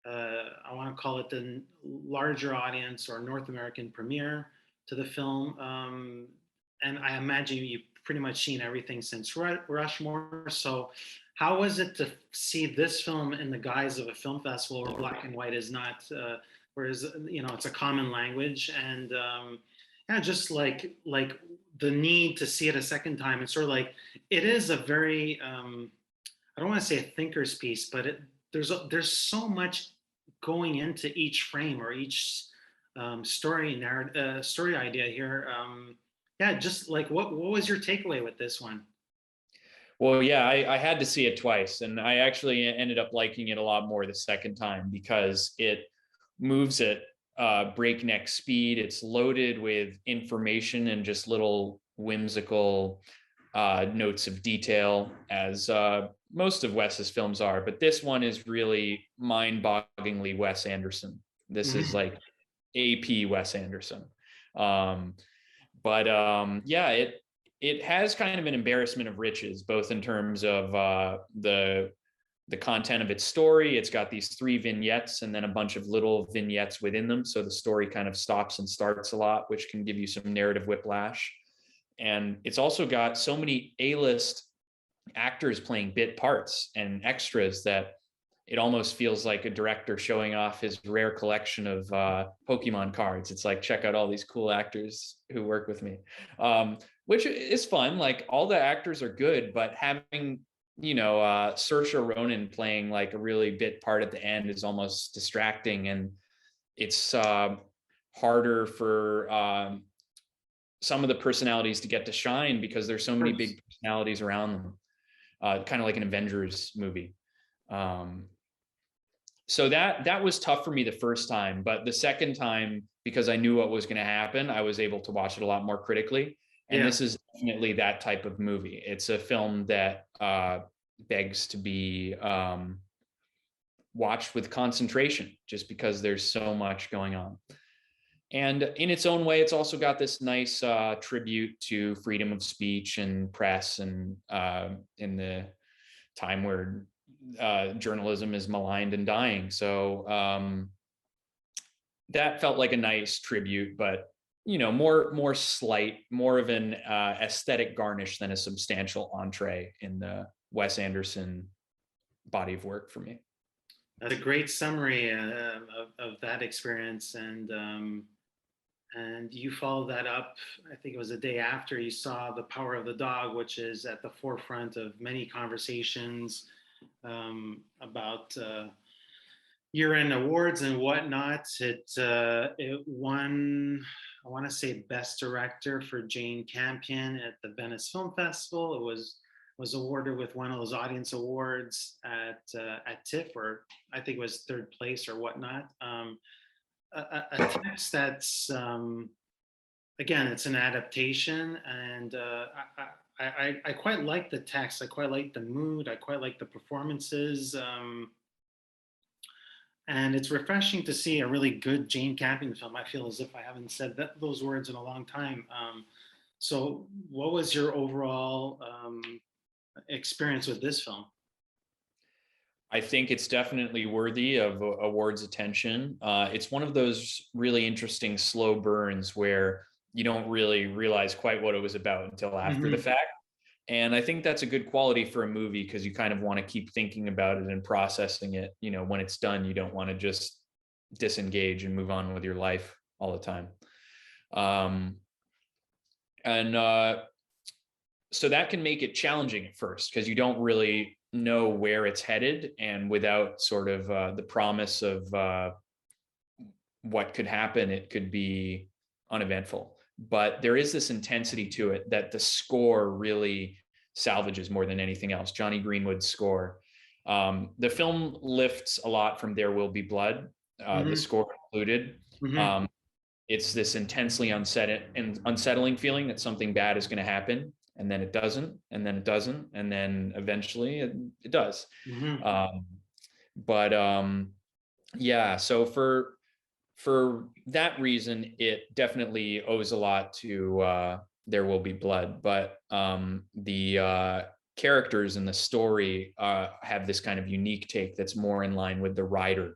I want to call it the larger audience or North American premiere to the film. And I imagine you've pretty much seen everything since Rushmore. So, how was it to see this film in the guise of a film festival where black and white is not, whereas it's a common language, and yeah, just like the need to see it a second time. It's sort of like it is a very I don't want to say a thinker's piece, but there's so much going into each frame or each story idea here. Yeah, just like what was your takeaway with this one? Well, yeah, I had to see it twice, and I actually ended up liking it a lot more the second time because it moves at breakneck speed. It's loaded with information and just little whimsical notes of detail, as most of Wes's films are. But this one is really mind-bogglingly Wes Anderson. This is like AP Wes Anderson. Yeah, it has kind of an embarrassment of riches, both in terms of the content of its story. It's got these 3 vignettes and then a bunch of little vignettes within them, so the story kind of stops and starts a lot, which can give you some narrative whiplash. And it's also got so many A-list actors playing bit parts and extras that it almost feels like a director showing off his rare collection of Pokemon cards. It's like, check out all these cool actors who work with me, which is fun. Like, all the actors are good, but having, Saoirse Ronan playing like a really bit part at the end is almost distracting, and it's harder for some of the personalities to get to shine because there's so many big personalities around them, kind of like an Avengers movie. So that was tough for me the first time, but the second time, because I knew what was going to happen, I was able to watch it a lot more critically. And Yeah. this is definitely that type of movie. It's a film that begs to be watched with concentration, just because there's so much going on. And in its own way, it's also got this nice tribute to freedom of speech and press, and in the time where journalism is maligned and dying. So that felt like a nice tribute, but more slight, more of an aesthetic garnish than a substantial entree in the Wes Anderson body of work for me. That's a great summary of that experience, and you followed that up. I think it was the day after you saw The Power of the Dog, which is at the forefront of many conversations about year-end awards and whatnot. It won, I want to say, Best Director for Jane Campion at the Venice Film Festival. It was awarded with one of those audience awards at TIFF, or I think it was third place or whatnot. A text that's again, it's an adaptation, and I quite like the text. I quite like the mood. I quite like the performances. And it's refreshing to see a really good Jane Campion film. I feel as if I haven't said those words in a long time. So, what was your overall experience with this film? I think it's definitely worthy of awards attention. It's one of those really interesting slow burns where you don't really realize quite what it was about until after the fact. And I think that's a good quality for a movie, because you kind of want to keep thinking about it and processing it. When it's done, you don't want to just disengage and move on with your life all the time. And so that can make it challenging at first, because you don't really know where it's headed, and without sort of the promise of what could happen, it could be uneventful. But there is this intensity to it that the score really salvages more than anything else. Johnny Greenwood's score. The film lifts a lot from There Will Be Blood, the score included. It's this intensely unsettling feeling that something bad is going to happen, and then it doesn't, and then it doesn't, and then eventually it does. Yeah, so for that reason, it definitely owes a lot to There Will Be Blood. But the characters in the story have this kind of unique take that's more in line with the writer,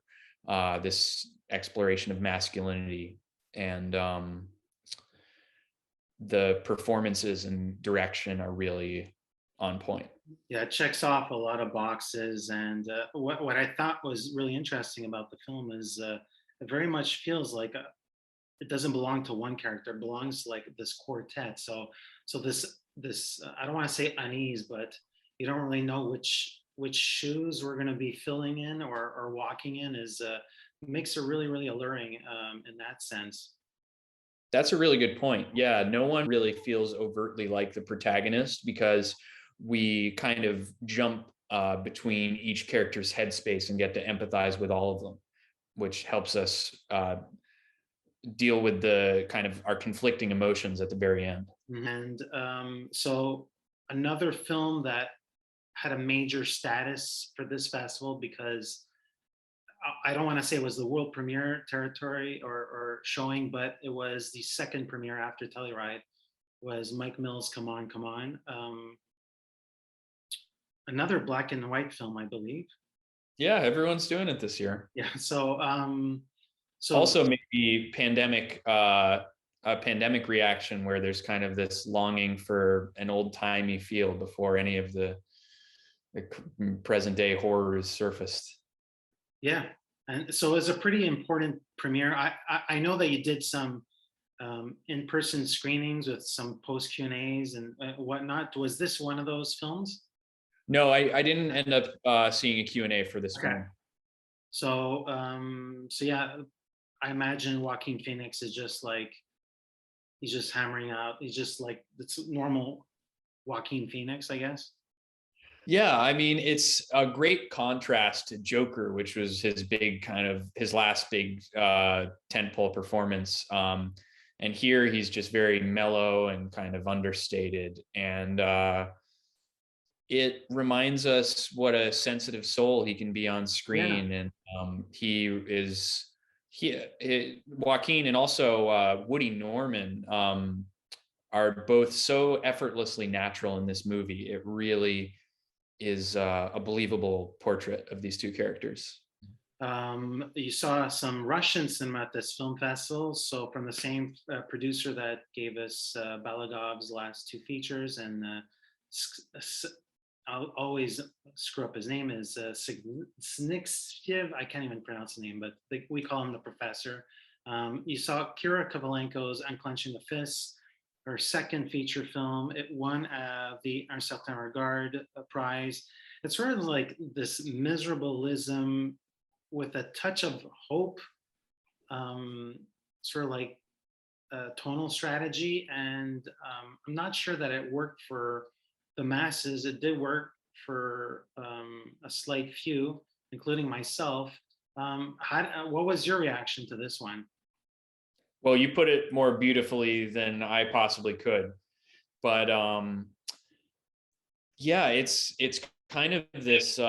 this exploration of masculinity, and the performances and direction are really on point. Yeah, it checks off a lot of boxes. And what I thought was really interesting about the film is it very much feels like it doesn't belong to one character. It belongs to like this quartet. So this I don't want to say unease, but you don't really know which shoes we're going to be filling in or walking in. Is makes it really, really alluring in that sense. That's a really good point. Yeah, no one really feels overtly like the protagonist, because we kind of jump between each character's headspace and get to empathize with all of them, which helps us deal with the kind of our conflicting emotions at the very end. And so another film that had a major status for this festival, because I don't want to say it was the world premiere territory or showing, but it was the second premiere after Telluride, was Mike Mills' Come On, Come On. Another black and white film, I believe. Yeah, everyone's doing it this year. Yeah. So also maybe a pandemic reaction, where there's kind of this longing for an old-timey feel before any of the present day horrors surfaced. Yeah. And so it was a pretty important premiere. I know that you did some in-person screenings with some post Q&As and whatnot. Was this one of those films? No, I didn't end up seeing a Q&A for this film. So yeah, I imagine Joaquin Phoenix is just like, he's just hammering out. He's just like, it's normal Joaquin Phoenix, I guess. Yeah, I mean, it's a great contrast to Joker, which was his last big tentpole performance. And here he's just very mellow and kind of understated. And it reminds us what a sensitive soul he can be on screen. Yeah. And Joaquin and also Woody Norman are both so effortlessly natural in this movie. It really is a believable portrait of these two characters. You saw some Russian cinema at this film festival. So from the same producer that gave us Balagov's last two features, and I'll always screw up his name, is Snikstyev. I can't even pronounce the name, but we call him the professor. You saw Kira Kovalenko's Unclenching the Fists, her second feature film. It won the Un Certain Regard Prize. It's sort of like this miserableism with a touch of hope, sort of like tonal strategy. And I'm not sure that it worked for the masses. It did work for a slight few, including myself. What was your reaction to this one? Well, you put it more beautifully than I possibly could, but yeah, it's kind of this.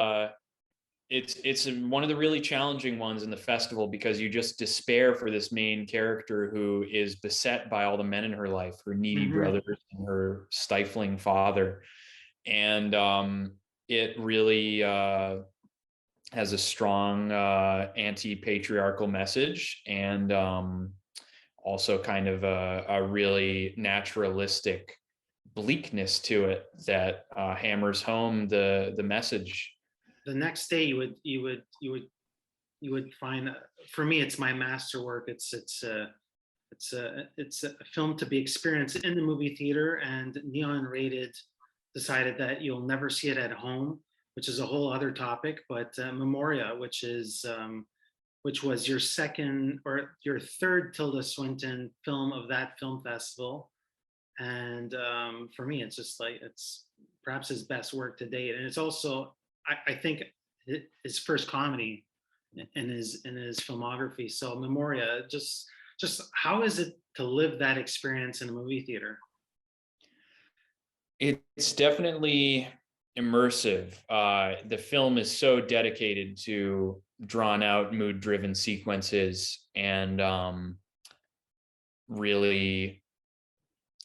It's one of the really challenging ones in the festival, because you just despair for this main character who is beset by all the men in her life, her needy brothers and her stifling father, and it really has a strong anti-patriarchal message, and also kind of a really naturalistic bleakness to it that hammers home the message. The next day you would find, for me, it's my masterwork. It's a film to be experienced in the movie theater, and Neon Rated decided that you'll never see it at home, which is a whole other topic. But Memoria, which was your second or your third Tilda Swinton film of that film festival, and for me, it's just like it's perhaps his best work to date, and it's also I think his first comedy in his filmography. So Memoria, just how is it to live that experience in a movie theater? It's definitely immersive. The film is so dedicated to drawn out, mood driven sequences and really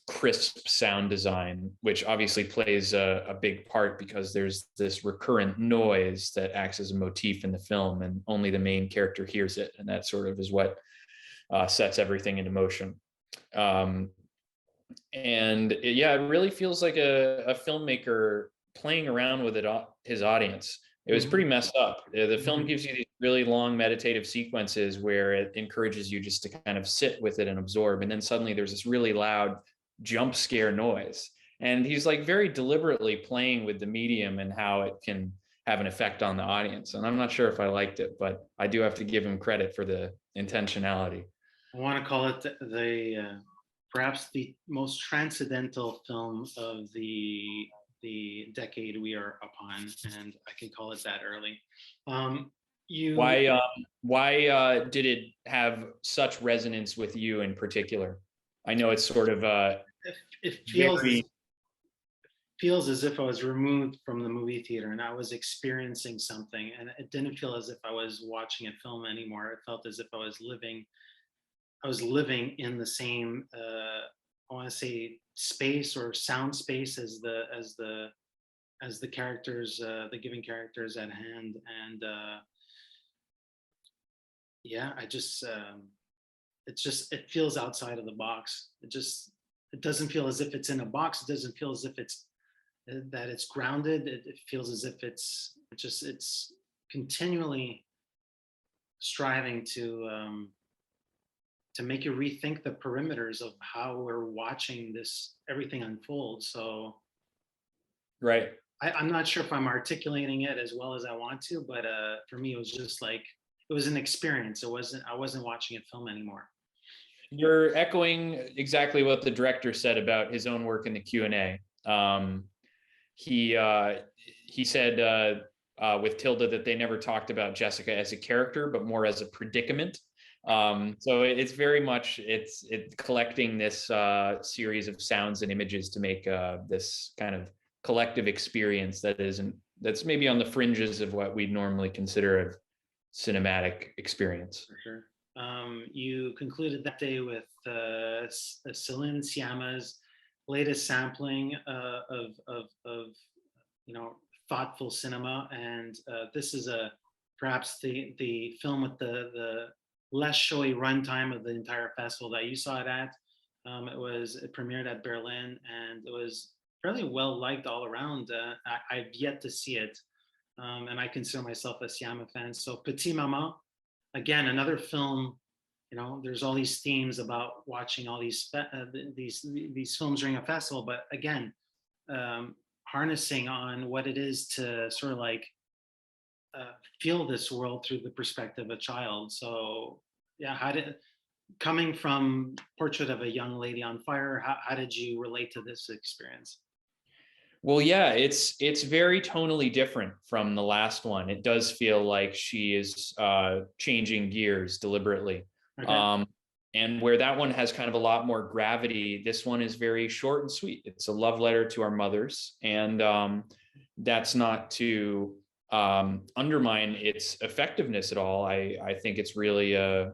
crisp sound design, which obviously plays a big part because there's this recurrent noise that acts as a motif in the film, and only the main character hears it. And that sort of is what sets everything into motion. And it really feels like a filmmaker playing around with his audience. It was pretty messed up. The film gives you these really long meditative sequences where it encourages you just to kind of sit with it and absorb. And then suddenly there's this really loud jump scare noise. And he's like very deliberately playing with the medium and how it can have an effect on the audience. And I'm not sure if I liked it, but I do have to give him credit for the intentionality. I want to call it perhaps the most transcendental film of the decade we are upon, and I can call it that early. Why did it have such resonance with you in particular? I know it's sort of it feels as if I was removed from the movie theater and I was experiencing something, and it didn't feel as if I was watching a film anymore. It felt as if I was living in the same I want to say space or sound space as the characters, the given characters at hand. And it feels outside of the box. It doesn't feel as if it's in a box. It doesn't feel as if it's grounded. It feels as if it's continually striving to make you rethink the perimeters of how we're watching everything unfold. So, right. I'm not sure if I'm articulating it as well as I want to, but for me, it was just like it was an experience. I wasn't watching a film anymore. You're echoing exactly what the director said about his own work in the Q&A. He said with Tilda that they never talked about Jessica as a character, but more as a predicament. So it's very much it's collecting this series of sounds and images to make this kind of collective experience that's maybe on the fringes of what we'd normally consider a cinematic experience. For sure. You concluded that day with Celine Sciamma's latest sampling of thoughtful cinema, and this is perhaps the film with the less showy runtime of the entire festival that you saw it at. It premiered at Berlin, and it was fairly well liked all around. I've yet to see it, and I consider myself a Sciamma fan. So Petite Maman, again, another film. There's all these themes about watching all these films during a festival, but again, harnessing on what it is to sort of like feel this world through the perspective of a child. So yeah, coming from Portrait of a Young Lady on Fire, how did you relate to this experience? Well, yeah, it's very tonally different from the last one. It does feel like she is changing gears deliberately. Okay. And where that one has kind of a lot more gravity, this one is very short and sweet. It's a love letter to our mothers, and that's not to undermine its effectiveness at all. I think it's really a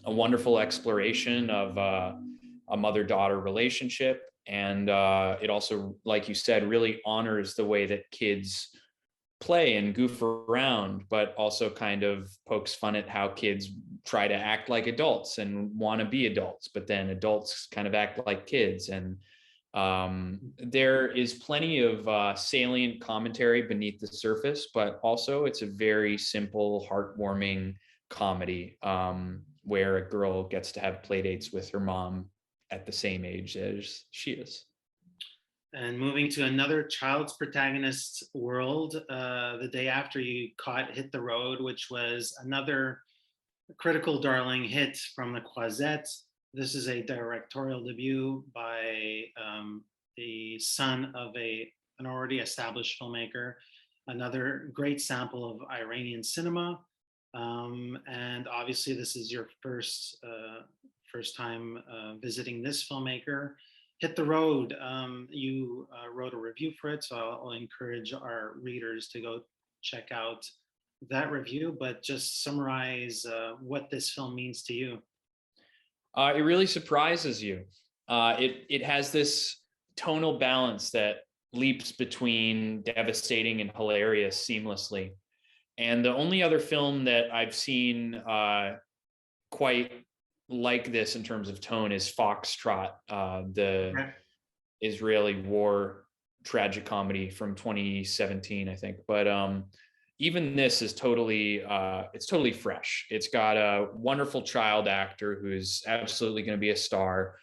wonderful exploration of a mother-daughter relationship, and it also, like you said, really honors the way that kids play and goof around, but also kind of pokes fun at how kids try to act like adults and want to be adults, but then adults kind of act like kids. And There is plenty of salient commentary beneath the surface, but also it's a very simple, heartwarming comedy where a girl gets to have play dates with her mom at the same age as she is. And moving to another child's protagonist world, the day after you caught Hit the Road, which was another critical darling hit from the Croisette. This is a directorial debut by the son of an already established filmmaker, another great sample of Iranian cinema. And obviously this is your first time visiting this filmmaker. Hit the Road, you wrote a review for it, so I'll encourage our readers to go check out that review, but just summarize what this film means to you. It really surprises you. It has this tonal balance that leaps between devastating and hilarious seamlessly. And the only other film that I've seen quite like this in terms of tone is Foxtrot, the Israeli war tragic comedy from 2017, I think. But even this is it's totally fresh. It's got a wonderful child actor who's absolutely going to be a star.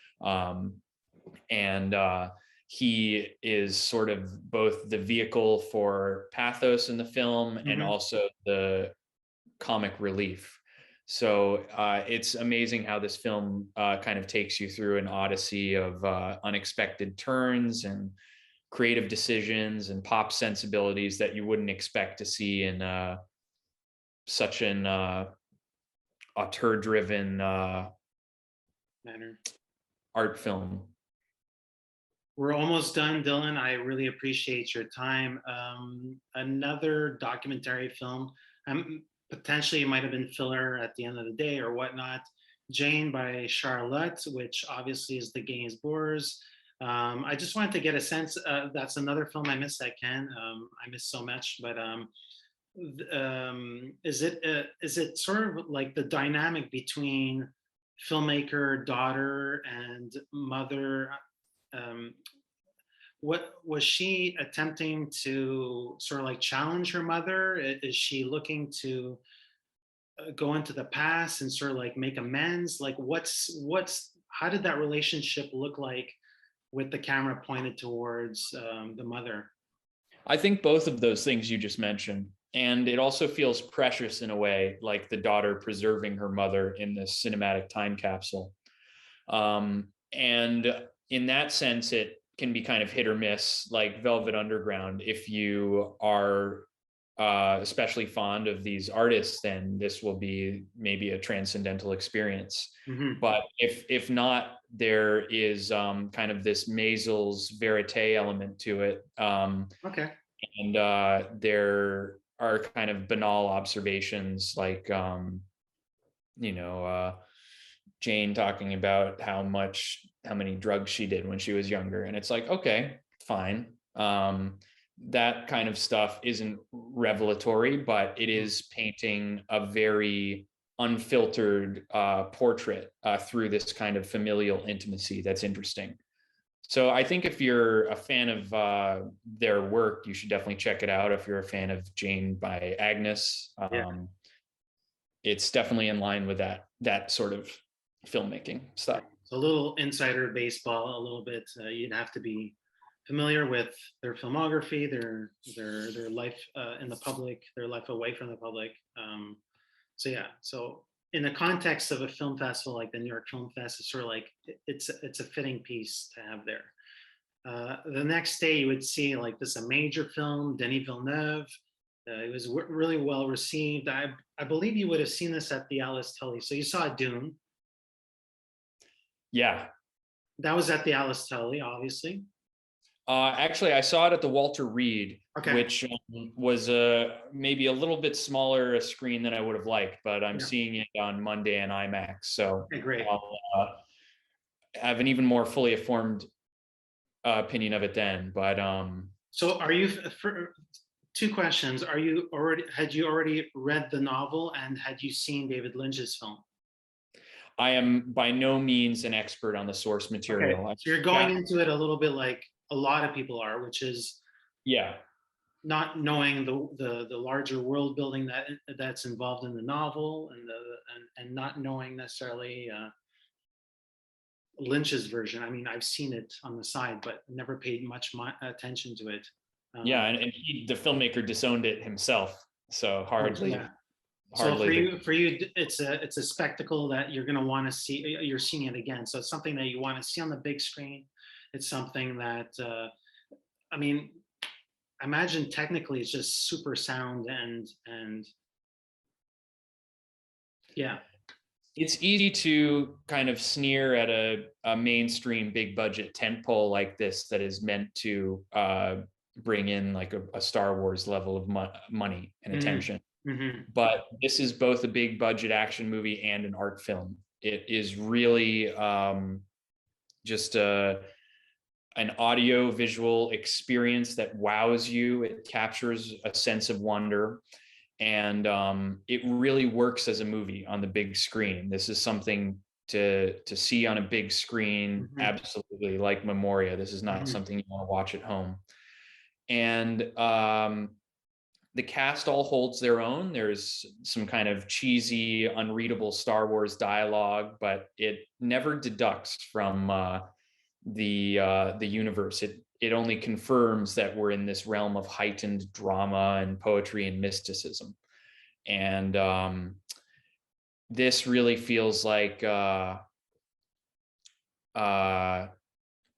And he is sort of both the vehicle for pathos in the film and also the comic relief. So it's amazing how this film kind of takes you through an odyssey of unexpected turns and creative decisions and pop sensibilities that you wouldn't expect to see in such an auteur-driven manner art film. We're almost done, Dylan. I really appreciate your time. Another documentary film, potentially it might have been filler at the end of the day or whatnot. Jane by Charlotte, which obviously is the Gainsbourgs. I just wanted to get a sense. That's another film I miss. I miss so much. But is it sort of like the dynamic between filmmaker, daughter, and mother? What was she attempting to sort of like challenge her mother? Is she looking to go into the past and sort of like make amends? Like how did that relationship look like with the camera pointed towards the mother? I think both of those things you just mentioned. And it also feels precious in a way, like the daughter preserving her mother in this cinematic time capsule. And in that sense, it can be kind of hit or miss, like Velvet Underground. If you are especially fond of these artists, then this will be maybe a transcendental experience. But if not, there is kind of this Maisels verite element to it. Okay. And there are kind of banal observations like, Jane talking about how many drugs she did when she was younger. And it's like, okay, fine. That kind of stuff isn't revelatory, but it is painting a very unfiltered portrait through this kind of familial intimacy that's interesting. So I think if you're a fan of their work, you should definitely check it out. If you're a fan of Jane by Agnes, it's definitely in line with that sort of filmmaking stuff. So a little insider baseball, a little bit. You'd have to be familiar with their filmography, their life in the public, their life away from the public. So in the context of a film festival like the New York Film Fest, it's sort of like it's a fitting piece to have there. The next day you would see like this a major film, Denis Villeneuve. It was really well received. I believe you would have seen this at the Alice Tully. So you saw Dune. Yeah. That was at the Alice Tully, obviously. Actually, I saw it at the Walter Reed, which was maybe a little bit smaller a screen than I would have liked, but I'm seeing it on Monday in IMAX. So great. I'll have an even more fully informed opinion of it then. But so are you, for two questions, had you already read the novel and had you seen David Lynch's film? I am by no means an expert on the source material. Okay, so you're going into it a little bit like a lot of people are, which is Yeah. not knowing the larger world building that's involved in the novel, and not knowing necessarily Lynch's version. I mean, I've seen it on the side, but never paid much attention to it. Yeah, and the filmmaker disowned it himself, so hardly. Yeah. So Hardly. for you, it's a spectacle that you're going to want to see. You're seeing it again, so it's something that you want to see on the big screen. It's something that I mean, I imagine technically it's just super sound and yeah. It's easy to kind of sneer at a mainstream big budget tentpole like this that is meant to bring in like a Star Wars level of money and attention. Mm-hmm. But this is both a big budget action movie and an art film. It is really just an audio visual experience that wows you. It captures a sense of wonder. And it really works as a movie on the big screen. This is something to see on a big screen, mm-hmm. Absolutely, like Memoria. This is not mm-hmm. something you want to watch at home. And the cast all holds their own. There's some kind of cheesy, unreadable Star Wars dialogue, but it never deducts from the universe. It only confirms that we're in this realm of heightened drama and poetry and mysticism. And this really feels like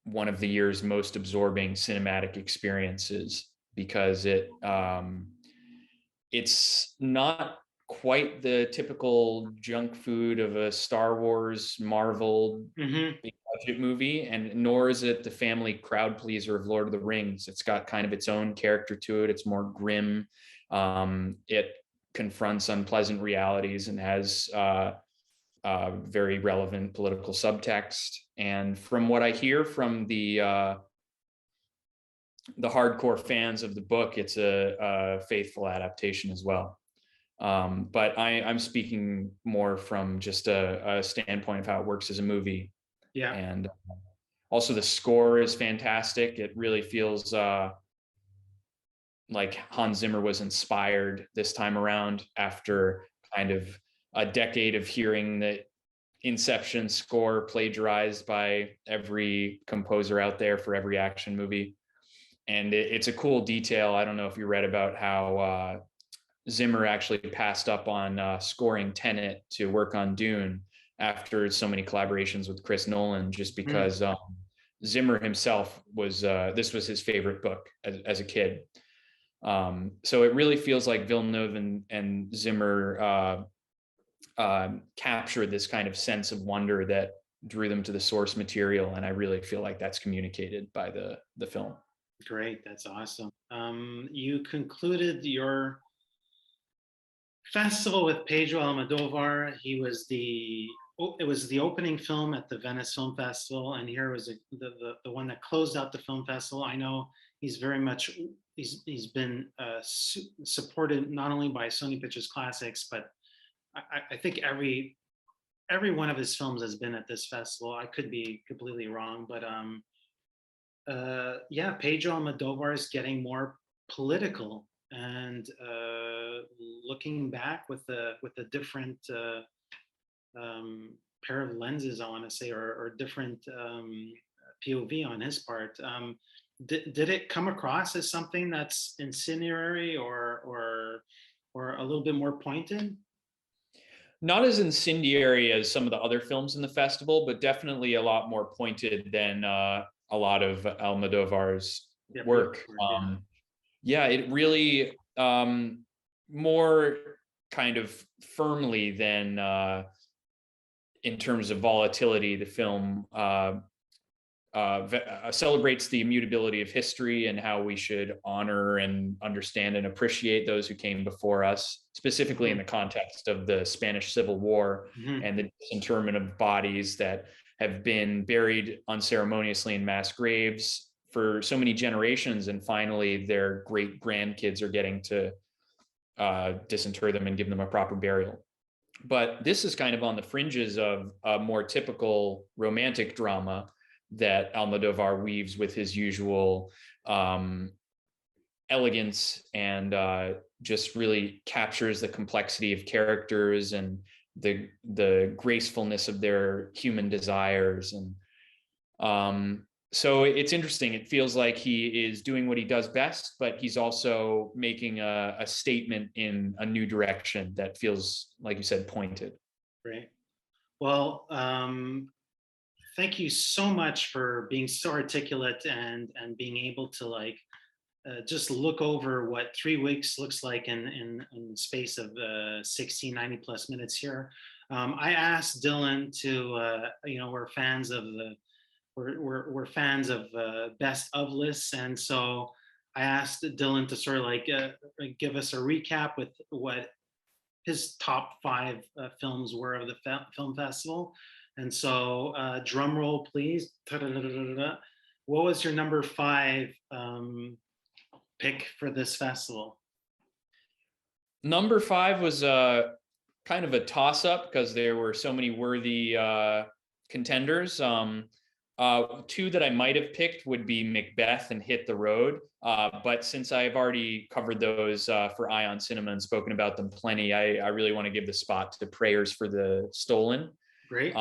one of the year's most absorbing cinematic experiences, because it's not quite the typical junk food of a Star Wars, Marvel mm-hmm. big budget movie, and nor is it the family crowd pleaser of Lord of the Rings. It's got kind of its own character to it. It's more grim. It confronts unpleasant realities and has very relevant political subtext. And from what I hear from the hardcore fans of the book, it's a faithful adaptation as well. But I'm speaking more from just a standpoint of how it works as a movie. Yeah. And also the score is fantastic. It really feels like Hans Zimmer was inspired this time around after kind of a decade of hearing the Inception score plagiarized by every composer out there for every action movie. And it's a cool detail. I don't know if you read about how Zimmer actually passed up on scoring Tenet to work on Dune after so many collaborations with Chris Nolan, just because Zimmer himself was, this was his favorite book as a kid. So it really feels like Villeneuve and Zimmer captured this kind of sense of wonder that drew them to the source material. And I really feel like that's communicated by the film. Great, that's awesome. You concluded your festival with Pedro Almodovar. It was the opening film at the Venice Film Festival, and here was the one that closed out the film festival. I know he's very much he's been supported not only by Sony Pictures Classics, but I think every one of his films has been at this festival. I could be completely wrong, but yeah, Pedro Almodovar is getting more political, and looking back with a different pair of lenses, I want to say, or different POV on his part. Did it come across as something that's incendiary or a little bit more pointed? Not as incendiary as some of the other films in the festival, but definitely a lot more pointed than a lot of Almodovar's work. Yeah, it really more kind of firmly than in terms of volatility. The film celebrates the immutability of history and how we should honor and understand and appreciate those who came before us, specifically in the context of the Spanish Civil War and the disinterment of bodies that have been buried unceremoniously in mass graves for so many generations, and finally their great grandkids are getting to disinter them and give them a proper burial. But this is kind of on the fringes of a more typical romantic drama that Almodovar weaves with his usual elegance, and just really captures the complexity of characters and the gracefulness of their human desires. And so it's interesting. It feels like he is doing what he does best, but he's also making a statement in a new direction that feels, like you said, pointed. Great. Well, thank you so much for being so articulate and being able to like just look over what 3 weeks looks like in the space of 60, 90 plus minutes here. I asked Dylan to, we're fans of we're fans of best of lists, and so I asked Dylan to sort of like give us a recap with what his top 5 films were of the film festival. And so, drum roll, please. What was your number 5 pick for this festival? Number 5 was kind of a toss-up because there were so many worthy contenders. 2 that I might have picked would be Macbeth and Hit the Road. But since I've already covered those for IONCINEMA and spoken about them plenty, I really want to give the spot to Prayers for the Stolen. Great.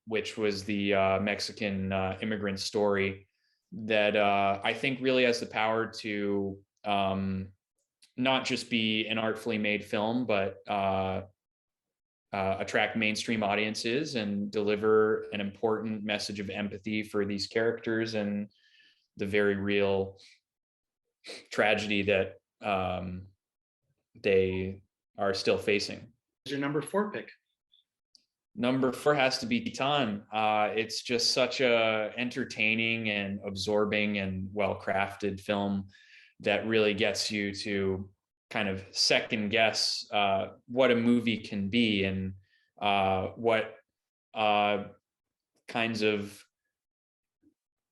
Which was the Mexican immigrant story that I think really has the power to not just be an artfully made film, but attract mainstream audiences and deliver an important message of empathy for these characters and the very real tragedy that they are still facing. What's your number 4 pick? Number 4 has to be Titane. It's just such a entertaining and absorbing and well-crafted film that really gets you to kind of second guess what a movie can be and what kinds of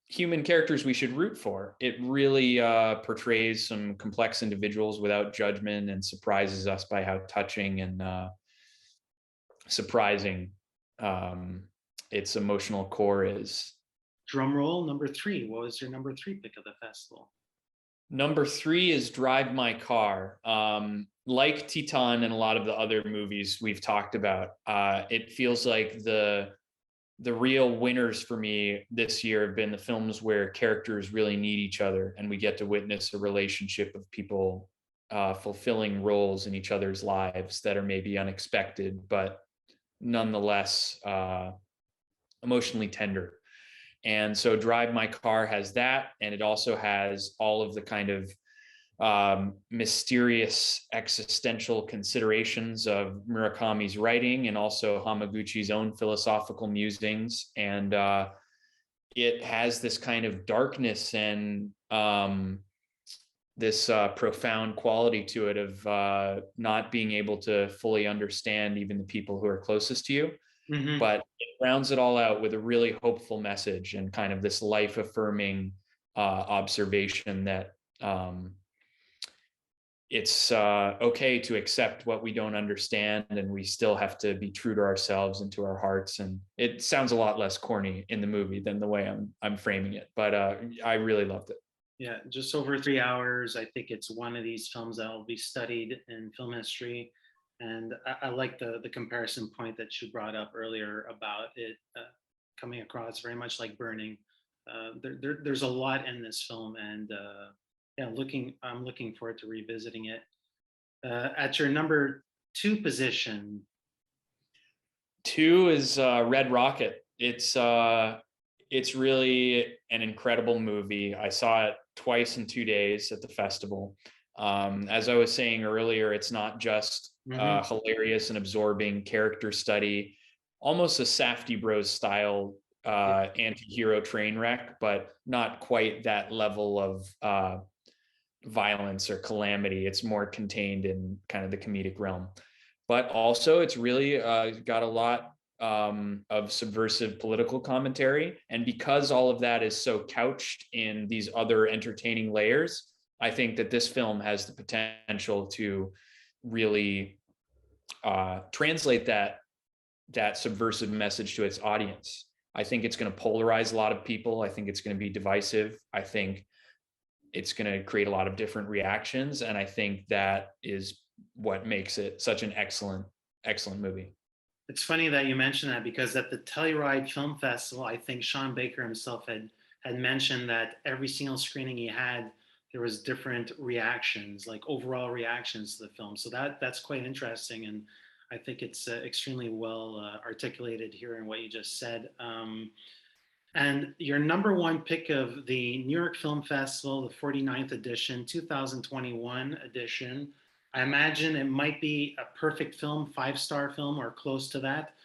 human characters we should root for. It really portrays some complex individuals without judgment and surprises us by how touching and surprising its emotional core is. Drum roll, number 3. What was your number 3 pick of the festival? Number 3 is Drive My Car. Like Titane and a lot of the other movies we've talked about, it feels like the real winners for me this year have been the films where characters really need each other and we get to witness a relationship of people fulfilling roles in each other's lives that are maybe unexpected, but nonetheless emotionally tender. And so Drive My Car has that, and it also has all of the kind of mysterious existential considerations of Murakami's writing and also Hamaguchi's own philosophical musings. And it has this kind of darkness and this profound quality to it of not being able to fully understand even the people who are closest to you. Mm-hmm. But it rounds it all out with a really hopeful message and kind of this life-affirming observation that it's okay to accept what we don't understand, and we still have to be true to ourselves and to our hearts. And it sounds a lot less corny in the movie than the way I'm framing it, but I really loved it. Yeah, just over 3 hours. I think it's one of these films that will be studied in film history. And I like the comparison point that you brought up earlier about it coming across very much like Burning. There's a lot in this film, and yeah, I'm looking forward to revisiting it. At your number 2 position. 2 is Red Rocket. It's really an incredible movie. I saw it twice in 2 days at the festival. As I was saying earlier, it's not just hilarious and absorbing character study, almost a Safdie Bros style anti-hero train wreck, but not quite that level of violence or calamity. It's more contained in kind of the comedic realm. But also it's really got a lot of subversive political commentary. And because all of that is so couched in these other entertaining layers, I think that this film has the potential to really translate that subversive message to its audience. I think it's going to polarize a lot of people. I think it's going to be divisive. I think it's going to create a lot of different reactions. And I think that is what makes it such an excellent movie. It's funny that you mentioned that, because at the Telluride Film Festival, I think Sean Baker himself had mentioned that every single screening he had, there was different reactions, like overall reactions to the film. So that's quite interesting, and I think it's extremely well articulated here in what you just said. And your number one pick of the New York Film Festival, the 49th edition, 2021 edition, I imagine it might be a perfect film, 5-star film or close to that.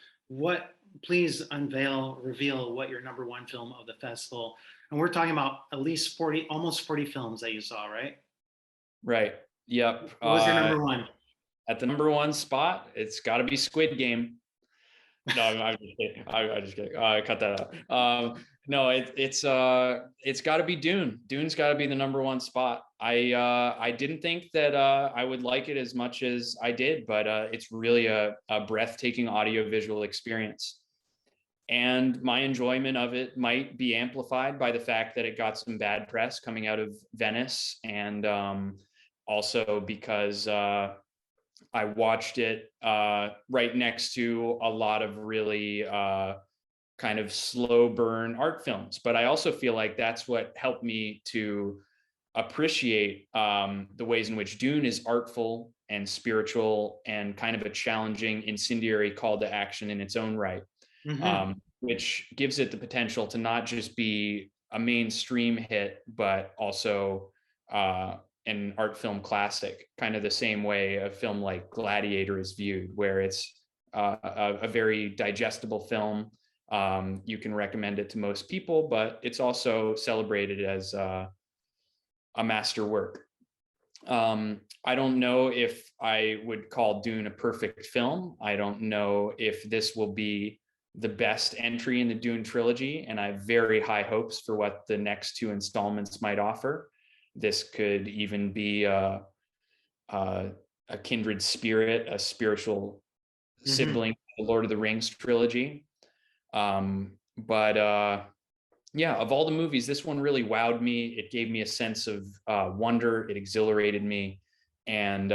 Please reveal what your number one film of the festival. And we're talking about at least 40, almost 40 films that you saw, right? Right. Yep. What was your number one? At the number one spot, it's got to be Squid Game. No, I'm just kidding. I'm just kidding. Cut that out. No, it's got to be Dune. Dune's got to be the number one spot. I didn't think that I would like it as much as I did, but it's really a breathtaking audiovisual experience. And my enjoyment of it might be amplified by the fact that it got some bad press coming out of Venice, and also because I watched it right next to a lot of really kind of slow burn art films. But I also feel like that's what helped me to appreciate the ways in which Dune is artful and spiritual and kind of a challenging, incendiary call to action in its own right, which gives it the potential to not just be a mainstream hit, but also an art film classic, kind of the same way a film like Gladiator is viewed, where it's a very digestible film. You can recommend it to most people, but it's also celebrated as a masterwork. I don't know if I would call Dune a perfect film. I don't know if this will be the best entry in the Dune trilogy, and I have very high hopes for what the next two installments might offer. This could even be a kindred spirit, a spiritual sibling to the Lord of the Rings trilogy. Yeah, of all the movies, this one really wowed me. It gave me a sense of wonder. It exhilarated me. And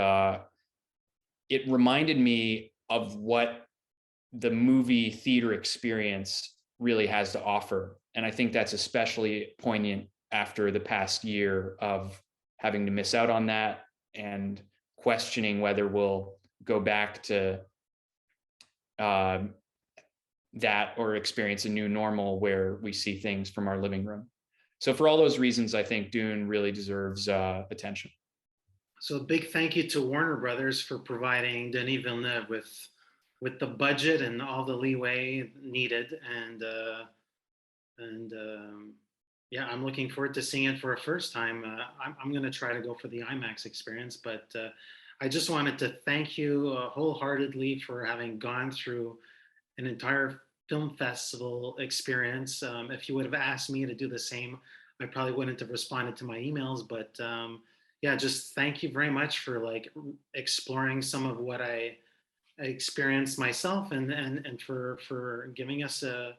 it reminded me of what the movie theater experience really has to offer. And I think that's especially poignant after the past year of having to miss out on that and questioning whether we'll go back to that or experience a new normal where we see things from our living room. So for all those reasons, I think Dune really deserves attention. So a big thank you to Warner Brothers for providing Denis Villeneuve with the budget and all the leeway needed. And yeah, I'm looking forward to seeing it for a first time. I'm going to try to go for the IMAX experience, but I just wanted to thank you wholeheartedly for having gone through an entire film festival experience. If you would have asked me to do the same, I probably wouldn't have responded to my emails, but yeah, just thank you very much for like exploring some of what I experienced myself, and for giving us a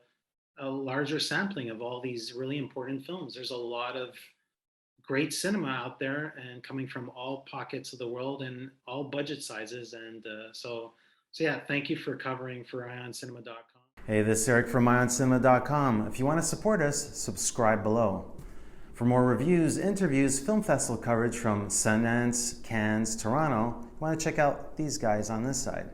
larger sampling of all these really important films. There's a lot of great cinema out there, and coming from all pockets of the world and all budget sizes. And so yeah, thank you for covering for IONCINEMA.com. Hey, this is Eric from IONCINEMA.com. If you want to support us, subscribe below. For more reviews, interviews, film festival coverage from Sundance, Cannes, Toronto, you want to check out these guys on this side.